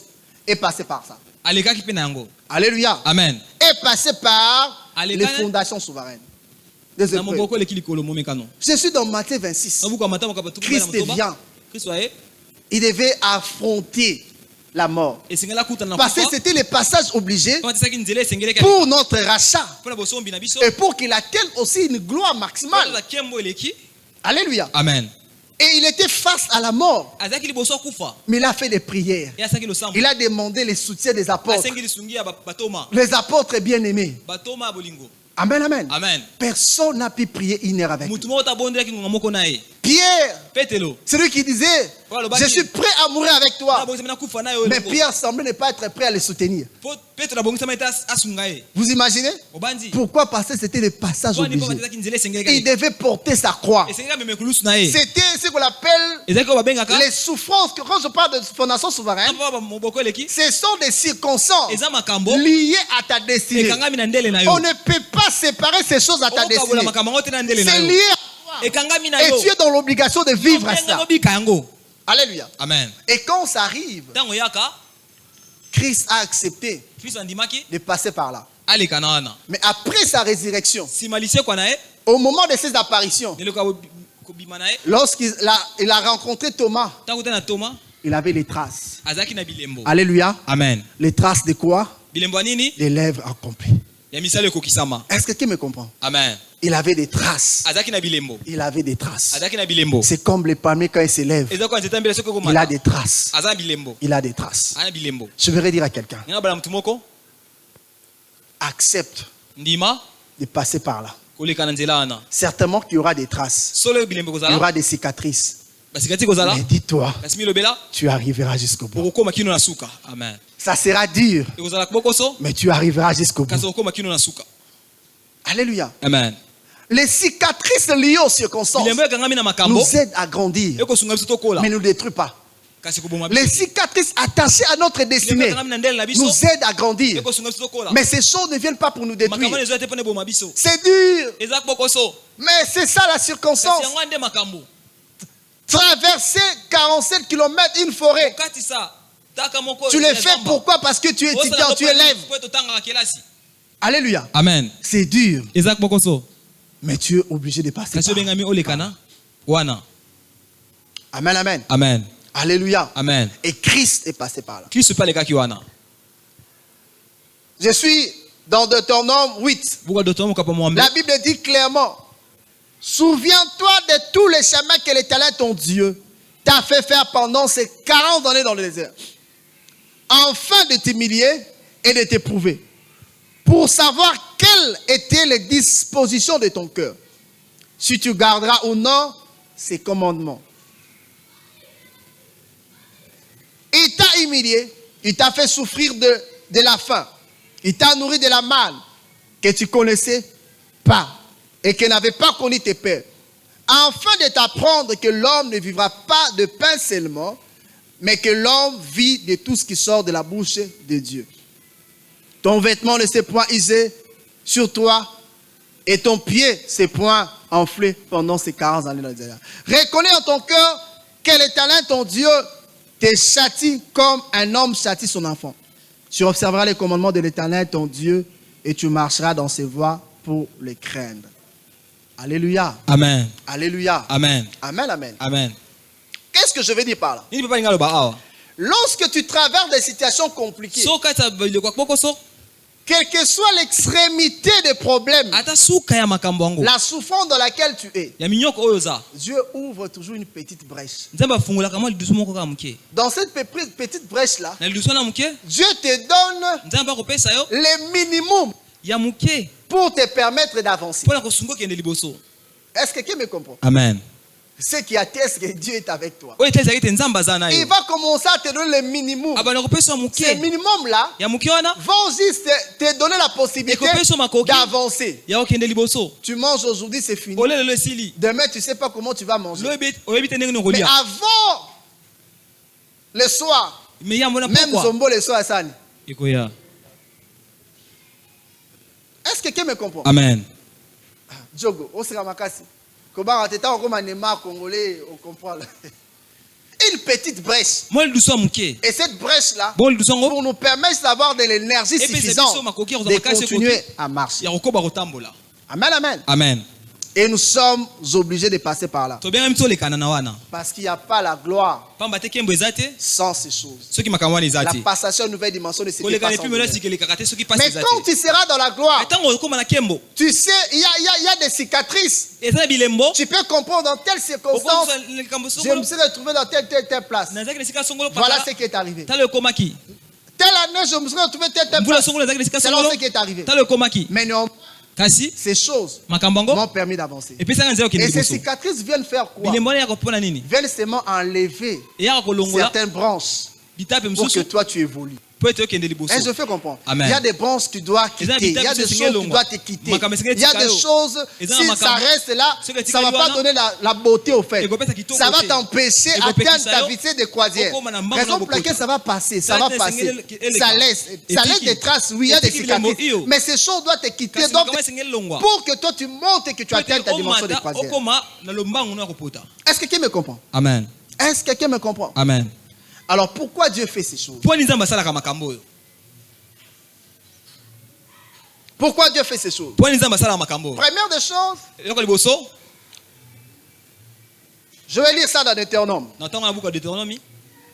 est passé par ça. Alekaki pe na yango. Alléluia. Amen. Est passé par Allez, les quand même. fondations souveraines. Des Na épreuves. moboko eleki likolo momekano. Je suis dans Matthieu 26. Na buka mata makaba tuku na Christ motoba. vient. Christ wae. Il devait affronter la mort. Esengela kuta na Parce que kufa. c'était le passage obligé Kama tisaki nzele esengele ka. pour notre rachat. Pona bosombi na biso. Et pour qu'il atteigne aussi une gloire maximale. La kembo eleki. Alléluia. Amen. Et il était face à la mort. Azaki liboso kufa. Mais il a fait des prières. Et asaki lo sambo. Il a demandé le soutien des apôtres. Asengi lisungi ya batoma. Les apôtres bien-aimés. Batoma bolingo. Amen, amen. Amen. Personne n'a pu prier une heure avec lui. Mutu moko tabondela ki ngonga moko na ye. Pierre, Petelo. celui qui disait, je suis prêt à mourir avec Na toi. bongisa na kufa na yo. Mais Pierre semblait ne pas être prêt à le soutenir. Petelo bongisa meta asunga ye. Vous imaginez? Obandi. Pourquoi? Parce que c'était le passage Kwa ni obligé. kwa tisaki nzele esengele Il ka. devait porter sa croix. Esengela meme kulusu na ye. C'était ce qu'on appelle Ezaki ko babengaka. les souffrances. Quand je parle de fondation souveraine, Papa moboko eleki. ce sont des circonstances Eza makambo. liées à ta destinée. Ekangami na ndele na yo. On ne peut pas séparer ces choses à ta Okabola destinée. makambo ngote na ndele na C'est yo. lié à toi. Ekangami na Et yo. tu es dans l'obligation de vivre à ça. Bika yango. Alléluia. Amen. Et quand ça arrive, Tango yaka. Christ a accepté Kristo andimaki. de passer par là. Aleka na wana. Mais après sa résurrection, Simalise kwa na ye. au moment de ses apparitions, Neloko kobima na ye. il a rencontré Thomas, Tango tena Thomas. il avait les traces. Azaki na bilembo. Alléluia. Amen. Les traces de quoi? Bilembo nini? Les lèvres accomplies. Ya misale kokisama. Est-ce que quelqu'un me comprend? Amen. Il avait des traces. Azaki na bilembo. Il avait des traces. Azaki na bilembo. C'est comme les palmiers quand ils se lèvent. Eza kwa nzeta mbele soko ko Il a mata. des traces. Aza bilembo. Il a des traces. Ana bilembo. Je voudrais dire à quelqu'un, Ngana bala mtu moko. accepte Ndima. de passer par là. Koleka na nzela wana. Certainement qu'il y aura des traces. Solo bilembo Il y kozala. aura des cicatrices. Basikati kozala. Mais dis-toi, Kasi milobela. tu arriveras jusqu'au bout. Okokoma kino na suka. Amen. Ça sera dur, Ekozala bokoso. mais tu arriveras jusqu'au bout. Kasi okoma kino na suka. Alléluia. Amen. Les cicatrices liées aux circonstances Bilembo ekangami na makambo. nous aident à grandir, Ekosunga biso tokola. mais ne nous détruisent pas. Kasi koboma biso. Les cicatrices attachées à notre Bilembo destinée ekangami na ndele na biso. nous aident à grandir. Ekosunga biso tokola. Mais ces choses ne viennent pas pour nous Makambo détruire. nezo ate pone boma biso. C'est dur, Eza bokoso. mais c'est ça la Kasi circonstance. yango ande makambo. Traverser 47 km une forêt, Kati sa. Taka moko. tu le fais pourquoi? Parce que tu es étudiant, tu es élève. Alléluia. Amen. C'est dur, Eza bokoso. mais tu es obligé de passer Kasi par là. obengami olekana. Wana. Amen, amen. Amen. Alléluia. Amen. Et Christ est passé par là. Kristo pale kaki wana. Je suis dans Deutéronome 8. Buka dotomo kapa mwambe. La Bible dit clairement, souviens-toi de tous les chemins que l'Éternel, ton Dieu, t'a fait faire pendant ces 40 années dans le désert, afin de t'humilier et de t'éprouver, pour savoir quelles étaient les dispositions de ton cœur, si tu garderas ou non ses commandements. Il t'a humilié, il t'a fait souffrir de la faim, il t'a nourri de la manne que tu connaissais pas et que n'avait pas connu tes pères, afin de t'apprendre que l'homme ne vivra pas de pain seulement, mais que l'homme vit de tout ce qui sort de la bouche de Dieu. Ton vêtement ne s'est point usé sur toi et ton pied s'est point enflé pendant ces 40 années dans le désert. Reconnais en ton cœur que l'Éternel, ton Dieu, te châtie comme un homme châtie son enfant. Tu observeras les commandements de l'Éternel, ton Dieu, et tu marcheras dans ses voies pour les craindre. Alléluia. Amen. Alléluia. Amen. Amen, amen. Amen. Qu'est-ce que je veux dire par là? Nini papa ngalo ba awa. Lorsque tu traverses des situations compliquées, So kata le kwa boko so. quelle que soit l'extrémité des problèmes, Ata suka ya makambo yango. la souffrance dans laquelle tu es, Ya minyoko oyo za. Dieu ouvre toujours une petite brèche. Nzamba fungula kama lidusu moko ka muke. Dans cette petite brèche-là, Na lidusu na muke. Dieu te donne Nzamba ko pesa yo. le minimum Ya muke. pour te permettre d'avancer. Pona ko sungo kende liboso. Est-ce que quelqu'un me comprend? Amen. Ce qui atteste que Dieu est avec toi. Oyo tesa kite nzamba za na yo. Il va commencer à te donner le minimum. Abana ko pesa Ce muke. minimum-là Ya muke wana. vont juste te donner la possibilité d'avancer. Ya okende liboso. Tu manges aujourd'hui, c'est fini. Olele le sili. Demain, tu ne sais pas comment tu vas manger. Oyebi tendenge no Mais kolia. avant le soir, Mais ya mona même pourquoi? Zombo le soir, Sani. Ikoya. Est-ce que quelqu'un me comprend? Amen. Djogo, on sera makasi. Comment on t'étend comme un Neymar congolais, on comprend là. Une petite brèche. Moi le douceur muke. Et cette brèche-là, Bon le douceur ngo. pour nous permettre d'avoir de l'énergie puis, suffisante c'est biso makoki, de continuer à marcher. Ya kokoba kotambola. Amen, amen. Amen. Et nous sommes obligés de passer par là. To bien même to le kanana wana. Parce qu'il n'y a pas la gloire Pamba te kembo ezate. sans ces choses. Soki makambo wana La ezate. passation à une nouvelle dimension ne se Ko fait le pas kana sans puis mena douleur. sikele kakate soki passe Mais ezate. quand tu seras dans la gloire, Etango koma na kembo. tu sais, il y a des cicatrices. Ezana bilembo. Tu peux comprendre dans telle circonstance, Le kambo je me songolo. suis retrouvé dans telle place. Nazaki le sika songolo Voilà pala. ce qui est arrivé. Ta le komaki. Telle année, je me suis retrouvé telle Mbula place. songolo nazaki le sika C'est songolo. là ce qui est arrivé. Ta le komaki. Mais non, Kasi ces choses makambo ngo. m'ont permis d'avancer. Et puis ça nzeo Et kende ces liboso. cicatrices viennent faire quoi? Bilembo ya kopona nini? Viennent seulement enlever Ya kolongola. certaines branches Bitape pour que msusu. toi tu évolues. Po ete okende liboso. Et je fais comprendre. Amen. Il y a des branches que tu dois quitter. Il y a des choses que tu dois te quitter. Il y a des choses, si ça reste là, ça ne va pas donner la beauté au fait. Ça va t'empêcher d'atteindre ta vitesse de croisière. Raison pour laquelle ça va passer. Ça va passer. Ça laisse des traces. Oui, il y a des cicatrices. Mais ces choses doivent te quitter. Donc, pour que toi tu montes et que tu atteignes ta dimension de croisière. Est-ce que quelqu'un me comprend? Amen. Est-ce que quelqu'un me comprend? Amen. Alors pourquoi Dieu fait ces choses? Po nzamba sala kama makambo yo. Pourquoi Dieu fait ces choses? Po nzamba sala makambo. Première des choses, Eloko liboso. je vais lire ça dans Deutéronome. Na tonga buka Deutéronome.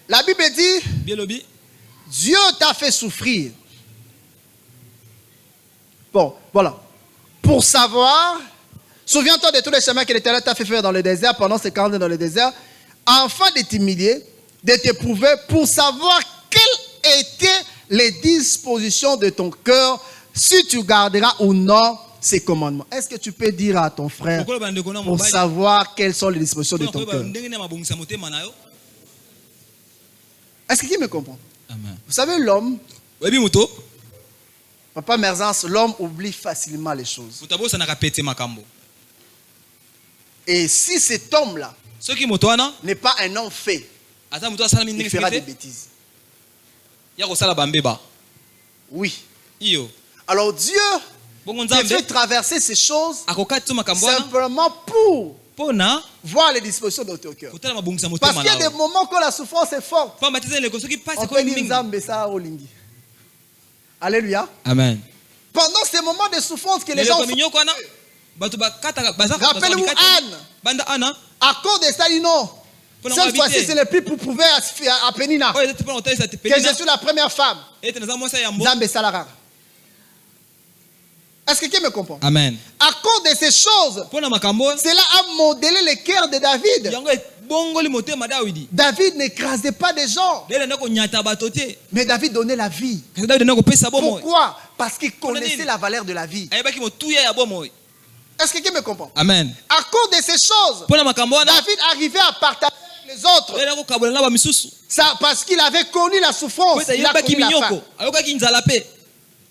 La Bible dit, Bielobi. Dieu t'a fait souffrir. Bon, voilà. Pour savoir, souviens-toi de tous les chemins que l'Éternel t'a fait faire dans le désert, pendant ces 40 ans dans le désert, afin de t'humilier, de t'éprouver, pour savoir quelles étaient les dispositions de ton cœur, si tu garderas ou non ces commandements. Est-ce que tu peux dire à ton frère, pour savoir quelles sont les dispositions de ton cœur? Est-ce que qui me comprend? Amen. Vous savez, l'homme, Webi muto. Papa Merzance, l'homme oublie facilement les choses. Mutabosa na kapete makambo. Et si cet homme-là Soki moto wana. n'est pas un homme fait, Ata muto asala il mindenge fera des fete. bêtises. Ya ko sala bambeba. Oui. Iyo. Alors Dieu Bongo te fait nzambe. traverser ces choses Akokati to makambo wana. simplement pour Pona. voir les dispositions de ton cœur. Kutala mabungisa Parce motema qu'il y a na. des moments quand la souffrance est forte. Pamba tizana le kosoki passe On ko peut dire mingi. Nzambe ça olingi. Alléluia. Amen. Pendant ces moments de souffrance que les Les gens gens font, minyoko wana. Batu bakata bazaka. rappelez-vous Anne. Banda Anna. À cause de ça, il non. Pour Cette fois-ci, habiter. ce n'est plus pour prouver à Pénina Oye tete pona hotel sa que tepelina. je suis la première femme. Ete na zamwa sa yambo. Nzambe Salara. Est-ce que quelqu'un me comprend? Amen. À cause de ces choses, Pona makambo. cela a modélé le cœur de David. Yango bongoli motema Dawidi. David n'écrasait pas des gens, Dele ndako nyata batote. mais David donnait la vie. Kasi Dawidi ndako pesa bomo. Pourquoi? Parce qu'il connaissait la valeur de la vie. Ayebaki motuya ya bomo. Est-ce que quelqu'un me comprend? Amen. À cause de ces choses, Pona makambo wana. David arrivait à partager avec les autres. Dele ndako kabola na ba misusu. Ça, parce qu'il avait connu la souffrance. Pesa Il a yebaki connu la faim. minyoko. Ayokaki nzala pe.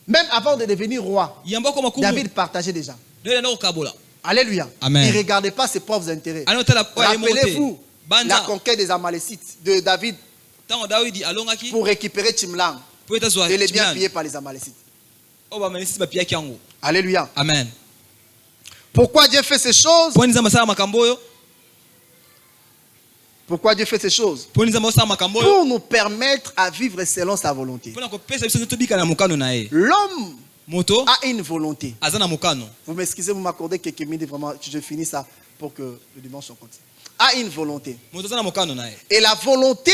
Même avant de devenir roi, Yamba ko makumu. David partageait déjà. Dele ndako kabola. Alléluia. Amen. Il ne regardait pas ses propres intérêts. Anotela kwa Rappelez-vous la Banda. conquête des Amalécites de David Tango Dawidi alongaki. pour récupérer Timlan. Po eta zwa. Il est bien pillé par les Amalécites. Oba manisi ba pia kyango. Alléluia. Amen. Pourquoi Dieu fait ces choses? Poni nzamba sala makambo yo. Pourquoi Dieu fait ces choses? Mpo nzambe osala makambo oyo Pour nous permettre à vivre selon sa volonté. mpona kopesa biso tobika na mokano na ye. L'homme Moto a une volonté. aza na mokano. Vous m'excusez, vous m'accordez quelques minutes vraiment, que je finis ça pour que le dimanche on continue. A une volonté. Moto aza na mokano na ye. Et la volonté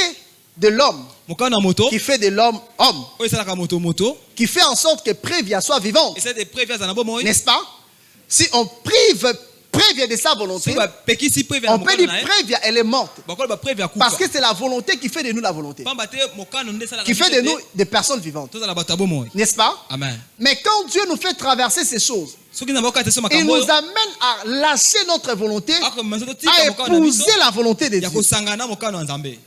de l'homme Mokano na moto qui fait de l'homme homme, oyo esalaka moto qui fait en sorte que Prévia soit vivante, esala de prévi aza na bomoi. n'est-ce pas? Si on prive Prévia de sa volonté, Soki bapekisi prévi na on peut mokano dire na ye Prévia, elle est morte. bakola baprévi akufa. Parce que c'est la volonté qui fait de nous la volonté. Pamba te mokano nde esalaka Qui fait de biso nous te, des personnes vivantes. tozala bato ya bomoi. N'est-ce pas? Amen. Mais quand Dieu nous fait traverser ces choses, Soki nzambe okata so il makambo nous oyo amène à lâcher notre volonté, akomema so à totika mokano na biso épouser la volonté de ya Dieu. kosangana na mokano ya nzambe.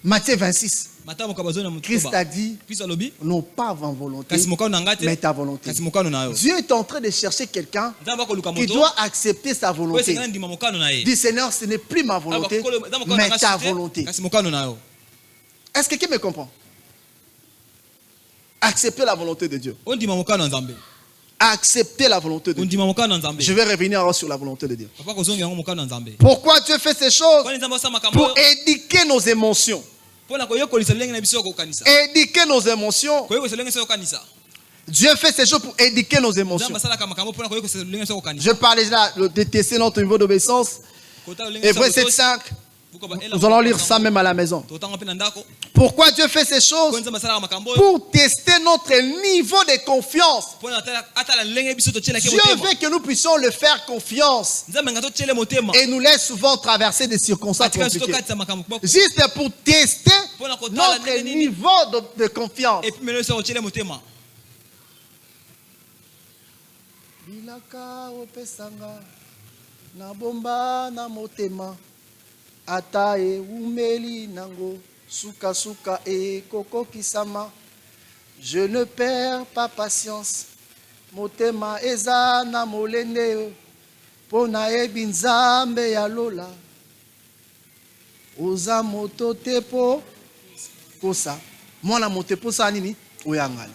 Matthieu 26, Mata mokaba zo na Christ motoba. a dit, Kristo alobi non pas en volonté, kasi mokano na nga te mais ta volonté. kasi mokano na yo. Dieu est en train de chercher quelqu'un Nzambe akoluka qui moto doit accepter sa oyo volonté. esengana ndima mokano na ye. Dit Seigneur, ce n'est plus ma volonté, mais ta volonté. kasi mokano na yo. Est-ce que quelqu'un me comprend? Accepter la volonté de Dieu. Ondima mokano ya nzambe. Accepter la volonté de Dieu. Ondima mokano ya nzambe. Je vais revenir alors sur la volonté de Dieu. Papa kozonga yango mokano ya nzambe. Pourquoi Dieu fait ces choses? Kwa nzambe osala makambo Pour oyo éduquer nos émotions. mpona koyekolisa lolenge na biso ya kokanisa. Éduquer nos émotions. Koyekolisa lolenge so ya kokanisa. Dieu fait ces choses pour éduquer nos émotions. Nzambe asalaka makambo mpona koyekolisa lolenge so ya kokanisa. Je parlais là de tester notre niveau d'obéissance. Kotala lolenge so ya Hébreux kotosi. 7.5. Buka ba ela Nous allons lire ça même à la maison. totanga mpe na ndako. Pourquoi Dieu fait ces choses? Kwa nzambe asalaka makambo oyo Pour tester notre niveau de confiance. mpona atala lolenge biso totyelaki Dieu motema. veut que nous puissions le faire confiance. Nzambe nga totyele motema. Et nous laisse souvent traverser des circonstances Atika biso compliquées. tokatisa makambo kiboko. Juste pour tester Mpona kotala notre ndenge nini niveau de confiance. epimelo so kotyele motema. Bilaka opesanga na bomba na motema ata eumeli nango suka suka ekokokisama. Je ne perds pas patience motema eza na molende mpo nayebi nzambe ya lola oza moto te po kosa mwana moto posa nini oyangana.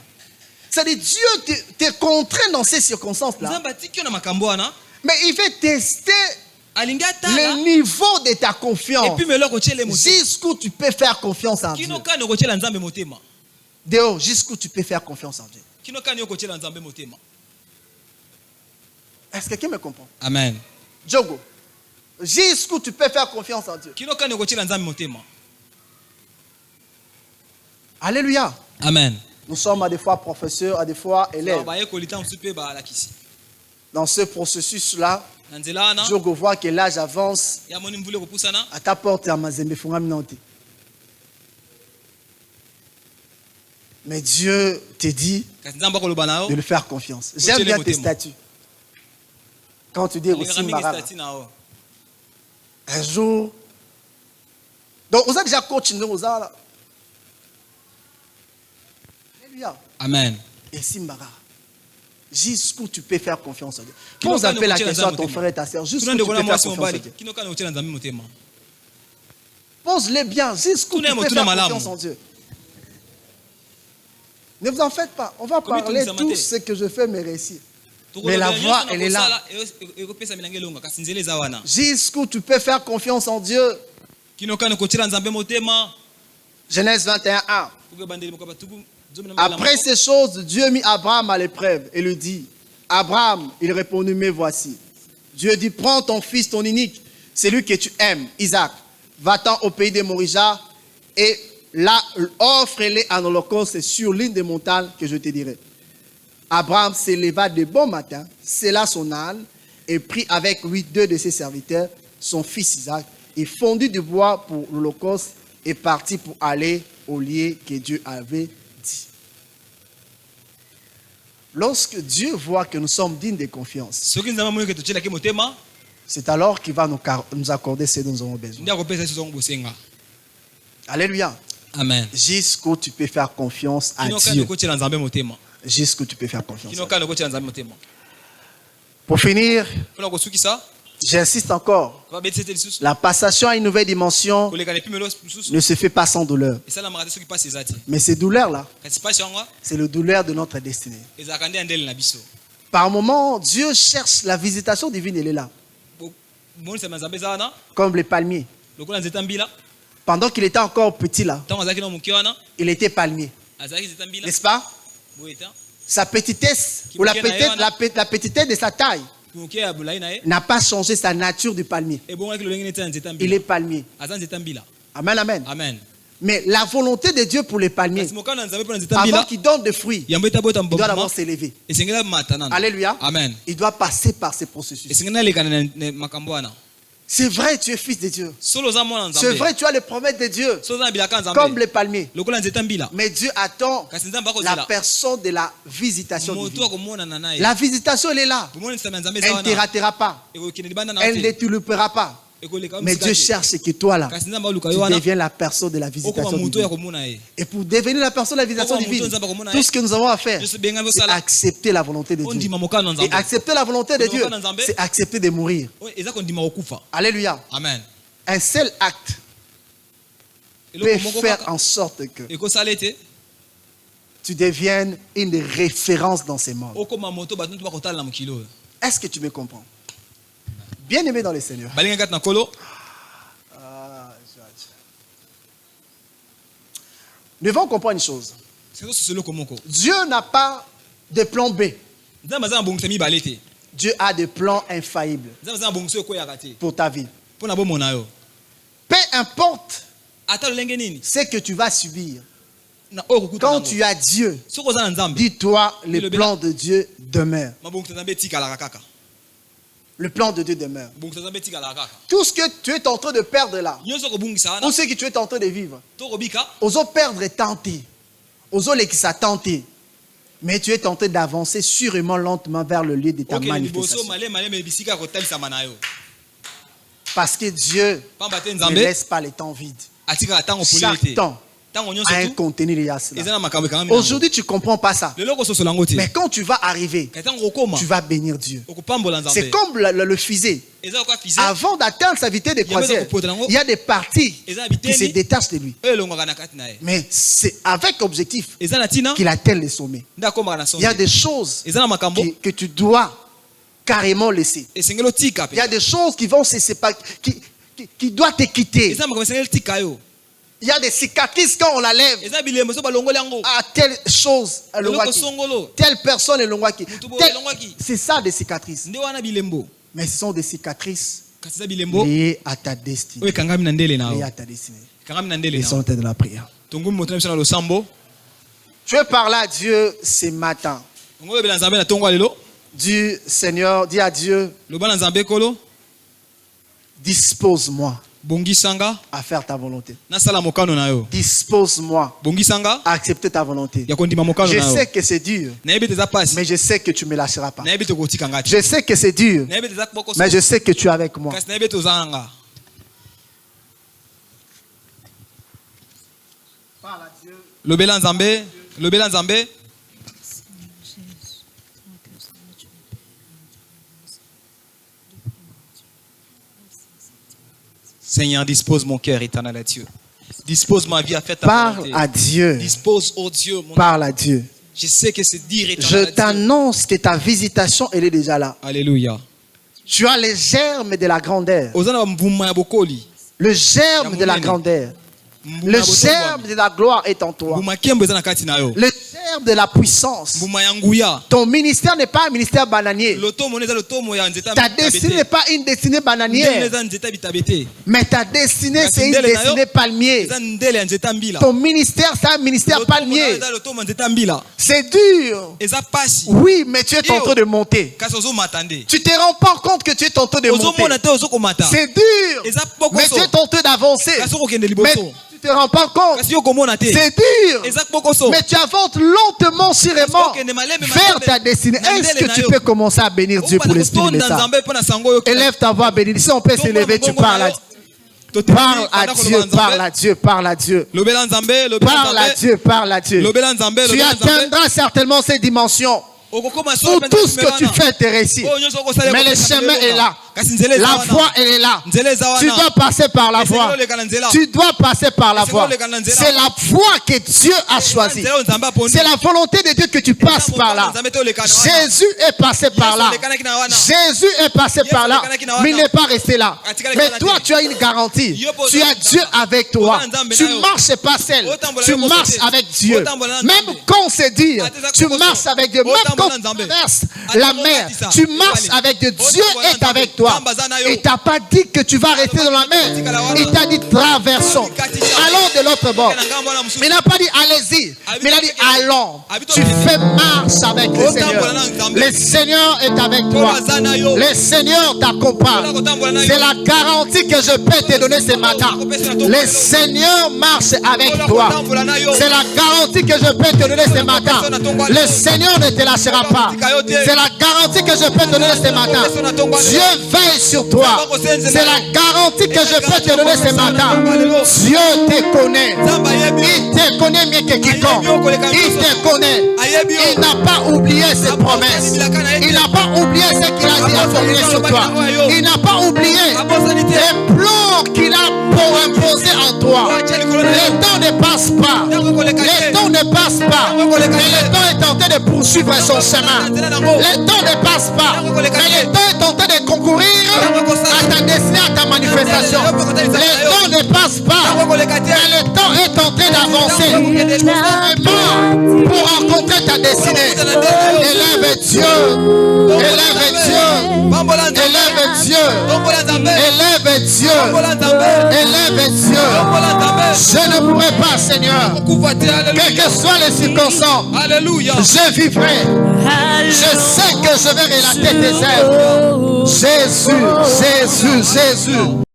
C'est-à-dire Dieu te contraint dans ces circonstances-là, Nzambe atiki yo na makambo wana mais il veut tester alingi le atala niveau de ta confiance. epimelo kotyele motema. Jusqu'où tu peux faire confiance en Dieu. Kino kani okotyela nzambe motema. Dehors, jusqu'où tu peux faire confiance en Dieu. Kino kani okotyela nzambe motema. Est-ce que quelqu'un me comprend? Amen. Djogo, jusqu'où tu peux faire confiance en Dieu. Kino kani okotyela nzambe motema. Alléluia. Amen. Nous sommes à des fois professeurs, à des fois élèves. bayekoli ntango mosusu mpe balakisi. Dans ce processus-là, Na nzela wana Djogo voit que l'âge avance. ya moni mvula ekopusana À ta porte, à Mazembe Fungami Nanti. Mais Dieu te dit kasi nzambe akoloba na de yo lui faire confiance. J'aime bien tes statuts. Quand tu dis aussi alingaka mingi Mbarara, stati na yo. un jour. Donc, vous avez déjà coach nous, vous avez là. Alléluia. Amen. Et Simbara. Jusqu'où tu peux faire confiance en Dieu. Kino Pose un peu kani la okotyela question à ton nzambe frère et ta soeur. Jusqu'où tuna tu ndeko peux na faire mwasi confiance en mobali Dieu. kino kani okotyela nzambe motema. Pose-les bien. Jusqu'où tu Tuna peux motuna faire malamu. confiance en Dieu. Ne vous en faites pas. On va Komi parler tungisa tout mate. ce que je fais me réussir. Tokolobela la voix, nyonso na elle est là. kosala, ekopesa milanga elonga kasi nzela eza wana. Jusqu'où tu peux faire confiance en Dieu. Kino kani okotyela nzambe motema. Genèse 21:1. Kuke bandeli mokaba tuku zomi na mbala Après moko. ces choses, Dieu mit Abraham à l'épreuve et lui dit, Abraham, il répondit, mais voici. Dieu dit, prends ton fils, ton unique, celui que tu aimes, Isaac, va-t'en au pays de Morija et là, offre-les en holocauste sur l'une des montagnes que je te dirai. Abraham s'éleva de bon matin, scella son âne et prit avec lui 2 de ses serviteurs, son fils Isaac, et fondit du bois pour l'holocauste et partit pour aller au lieu que Dieu avait dit. Lorsque Dieu voit que nous sommes dignes de confiance, Soki nzambe amoni ke totyelaki motema, c'est alors qu'il va nous accorder ce dont nous avons besoin. nde akopesa biso zongo bosenga. Alléluia. Amen. Jusqu'où tu peux faire confiance à Kino kani Dieu. okotyela nzambe motema. Jusqu'où tu peux faire confiance à Kino Dieu. kani okotyela nzambe motema. Pour finir, Mpona kosukisa, j'insiste encore. babetisi ete lisusu. La passation à une nouvelle dimension Koleka na epimelo lisusu. ne se fait pas sans douleur. Esalamaka te soki pasi eza te. Mais ces douleurs-là, Kasi pasi yango c'est le douleur de notre destinée. ezalaka nde ya ndele na biso. Par moments, Dieu cherche la visitation divine, elle est là. Monisama nzambe eza wana Comme les palmiers. lokola nzeta mbila. Pendant qu'il était encore petit là, ntango azalaki na moke wana il était palmier. azalaki nzeta mbila N'est-ce pas? boye ta Sa petitesse, ou la petitesse de sa taille, moke ya bolai na ye n'a pas changé sa nature du palmier. ebongaki lolenge neti ya nzeta Il mbila est palmier. aza nzeta mbila Amen, amen. amen Mais la volonté de Dieu pour les palmiers, kasi mokano na nzambe mpo na nzeta avant mbila qu'il donne des fruits, yambo etabota il doit d'abord mboma s'élever. esengeli amata nano Alléluia. amen Il doit passer par ces processus. esengeli alekana na makambo wana C'est vrai, tu es fils de Dieu. solo oza mwana C'est nzambe vrai, tu as les promesses de Dieu, solo oza na bilaka ya comme nzambe les palmiers. lokola nzeta mbila Mais Dieu attend kasi nzambe la akozela personne de la visitation moto divine. akomonana na ye La visitation, elle est là. bomonisama ya nzambe Elle eza ne te wana ratera pas. ekokende libanda na Elle ne te te loupera pas. ekoleka Mais Dieu cherche que toi là, kasi nzambe aluka tu yo wana deviens la personne de la visitation okoma moto ya divine. komona ye Et pour devenir la personne de la visitation Okoma moto divine, nzambe akomona tout ye ce que nous avons à faire, nyonso benga c'est bosala accepter la volonté de Dieu. ondima mokano na Et nzambe accepter la volonté de Dieu, c'est accepter de mourir. Oyo eza kondima kokufa Alléluia. amen Un seul acte peut eloko moko faire kaka en sorte que ekosala ete tu deviennes une référence dans ces mondes. okoma moto bato ntu bakotala na mokili oyo Est-ce que tu me comprends? Bien aimé dans le Seigneur. balinga kati na kolo Nous devons comprendre une chose. sikosusu eloko moko Dieu n'a pas de plan B. nzambe aza na bongisa mibale te Dieu a des plans infaillibles nzambe aza na bongiso ekweyaka te pour ta vie. mpo na bomona yo Peu importe ata lolenge nini ce que tu vas subir, na oyo kokuta quand tu as Dieu, soki oza na nzambe dis-toi, le plan de Dieu demeure. mabongisa nzambe etikalaka kaka Le plan de Dieu demeure. bongisa nzambe etikalaka kaka Tout ce que tu es en train de perdre là, nyonso okobungisa ou wana ce que tu es en train de vivre, to kobika oso perdre est tenté. Oso lekisa tenté. Mais tu es en train d'avancer sûrement lentement vers le lieu de ta okende liboso manifestation. malema bisika ya kotalisama na yo Parce que Dieu pamba te ne nzambe laisse pas les temps vides. atikaka ntango polele Chaque te temps ntango a nyonso un tu contenu lié à cela. eza na makambo ekangami nango. Aujourd'hui, tu ne comprends pas ça. lelo okososola yango te Mais quand tu vas arriver, kasi ntango okokoma tu vas bénir Dieu. okopambola C'est nzambe comme le fusée. eza koka fize Avant d'atteindre sa vitesse de croisière, il y a des parties qui se détachent de lui. oyo elongwaka na kati na ye Mais c'est avec objectif eza na ntina qu'il atteigne le sommet. nde akomaka na Il y a songe des choses eza na makambo que tu dois carrément laisser. esengeli otika Il y a pe des choses qui vont se séparer, qui doivent te quitter. eza na makambo esengeli tika yo Il y a des cicatrices quand on la lève. eza bilembo so balongoli yango Ah, telle chose, eloko songolo telle personne est longwaki. Mutu boye elongwaki. C'est ça des cicatrices. nde wana bilembo Mais ce sont des cicatrices kasi eza bilembo liées à ta destinée. oyo ekangami na ndele na Liées yo à ta destinée. ekangami na ndele Ils na sont yo en train de la prière. tongumi moto na biso na losambo Je veux parler à Dieu ce matin. ongo oyebela nzambe na ntongo ya lelo Dis Seigneur, dis à Dieu, loba na nzambe ekolo dispose-moi bongisanga à faire ta volonté. nasala mokano na yo Dispose-moi bongisanga à accepter ta volonté. ya kondima mokano Je na yo sais que c'est dur, nayebi ete eza pasi mais je sais que tu ne me lâcheras pas. nayebi ete okotikanga te Je sais que c'est dur, nayebi ete eza bokoso mais je sais que tu es avec moi. kasi nayebi ete oza nanga lobela nzambe lobela nzambe Seigneur, dispose mon cœur éternel à Dieu. Dispose ma vie à faire ta Parle volonté. à Dieu. Dispose, oh Dieu, mon Parle à Dieu. Je sais que c'est dire éternel Je à Dieu. t'annonce que ta visitation, elle est déjà là. Alléluia. Tu as les germes de la grandeur. Ozana mvuma ya bokoli. Le germe de la grandeur. Le germe de la gloire est en toi. Mvuma kembo eza na kati na yo. Le germe de la puissance. Mvuma ya nguya. Ton ministère n'est pas un ministère bananier. Lotomo neza lotomo ya nzeta. Ta destinée n'est pas une destinée bananière. Neza nzeta bitabete. Mais ta destinée, c'est une Ndele na yo. destinée palmier. Eza ndele ya nzeta mbila. Ton ministère, c'est un ministère Lotomo na palmier. yo eza lotomo ya nzeta mbila. C'est dur. Eza pasi. Oui, mais tu es en train de monter. Kasi ozo matande. Tu te rends pas compte que tu es en train de Ozo monter. mona te ozo komata. C'est dur. Eza poko Mais so. tu es en train d'avancer. Kasi okende Mais liboso. tu te rends pas compte. Kasi yo komona te. C'est dur. Eza poko so. Mais tu avances lentement, sûrement vers ta destinée. Est-ce que tu peux commencer à bénir Dieu pour l'esprit de ça? Élève ta voix, bénédiction. On peut s'élever, tu parles à Dieu. Parle à Dieu, parle à Dieu, parle à Dieu. Parle à Dieu, parle à Dieu. Tu atteindras certainement ces dimensions. Pour tout ce que tu fais te réussir. Mais le chemin est là. La voie, elle est là. Tu dois passer par la voie. Tu dois passer par la voie. C'est la voie que Dieu a choisie. C'est la volonté de Dieu que tu passes par là. Jésus est passé par là. Jésus est passé par là. Mais il n'est pas resté là. Mais toi, tu as une garantie. Tu as Dieu avec toi. Tu ne marches pas seul. Tu marches avec Dieu. Même quand on se dit, tu marches avec Dieu. Même quand tu traverses la mer, tu marches avec Dieu. Dieu est avec toi. Il ne t'a pas dit que tu vas rester dans la mer. Il t'a dit traversons. Allons de l'autre bord. Il n'a pas dit allez-y. Mais il a dit allons. Tu fais marche avec le Seigneur. Le Seigneur est avec toi. Le Seigneur t'accompagne. C'est la garantie que je peux te donner ce matin. Le Seigneur marche avec toi. C'est la garantie que je peux te donner ce matin. Le Seigneur ne te lâchera pas. C'est la garantie que je peux te donner ce matin. Dieu veille sur toi. C'est la garantie que je peux te donner ce matin. Dieu te connaît. Il te connaît mieux que quiconque. Il te connaît. Il n'a pas oublié ses promesses. Il n'a pas oublié ce qu'il a dit à formuler sur toi. Il n'a pas oublié les plans qu'il a pour imposer en toi. Le temps ne passe pas. Le temps ne passe pas. Mais le temps est en train de poursuivre son chemin. Le temps ne passe pas. Mais le temps est en train de concourir à ta destinée, à ta manifestation. Le temps ne passe pas. Mais le temps est en train d'avancer. Pour rencontrer ta destinée. Élève Dieu. Élève Dieu. Élève Dieu. Élève Dieu. Élève Dieu. Je ne pourrai pas, Seigneur. Quelles que soient les circonstances, je vivrai. Je sais que je vais relater tes œuvres. Jésus, Jésus, Jésus.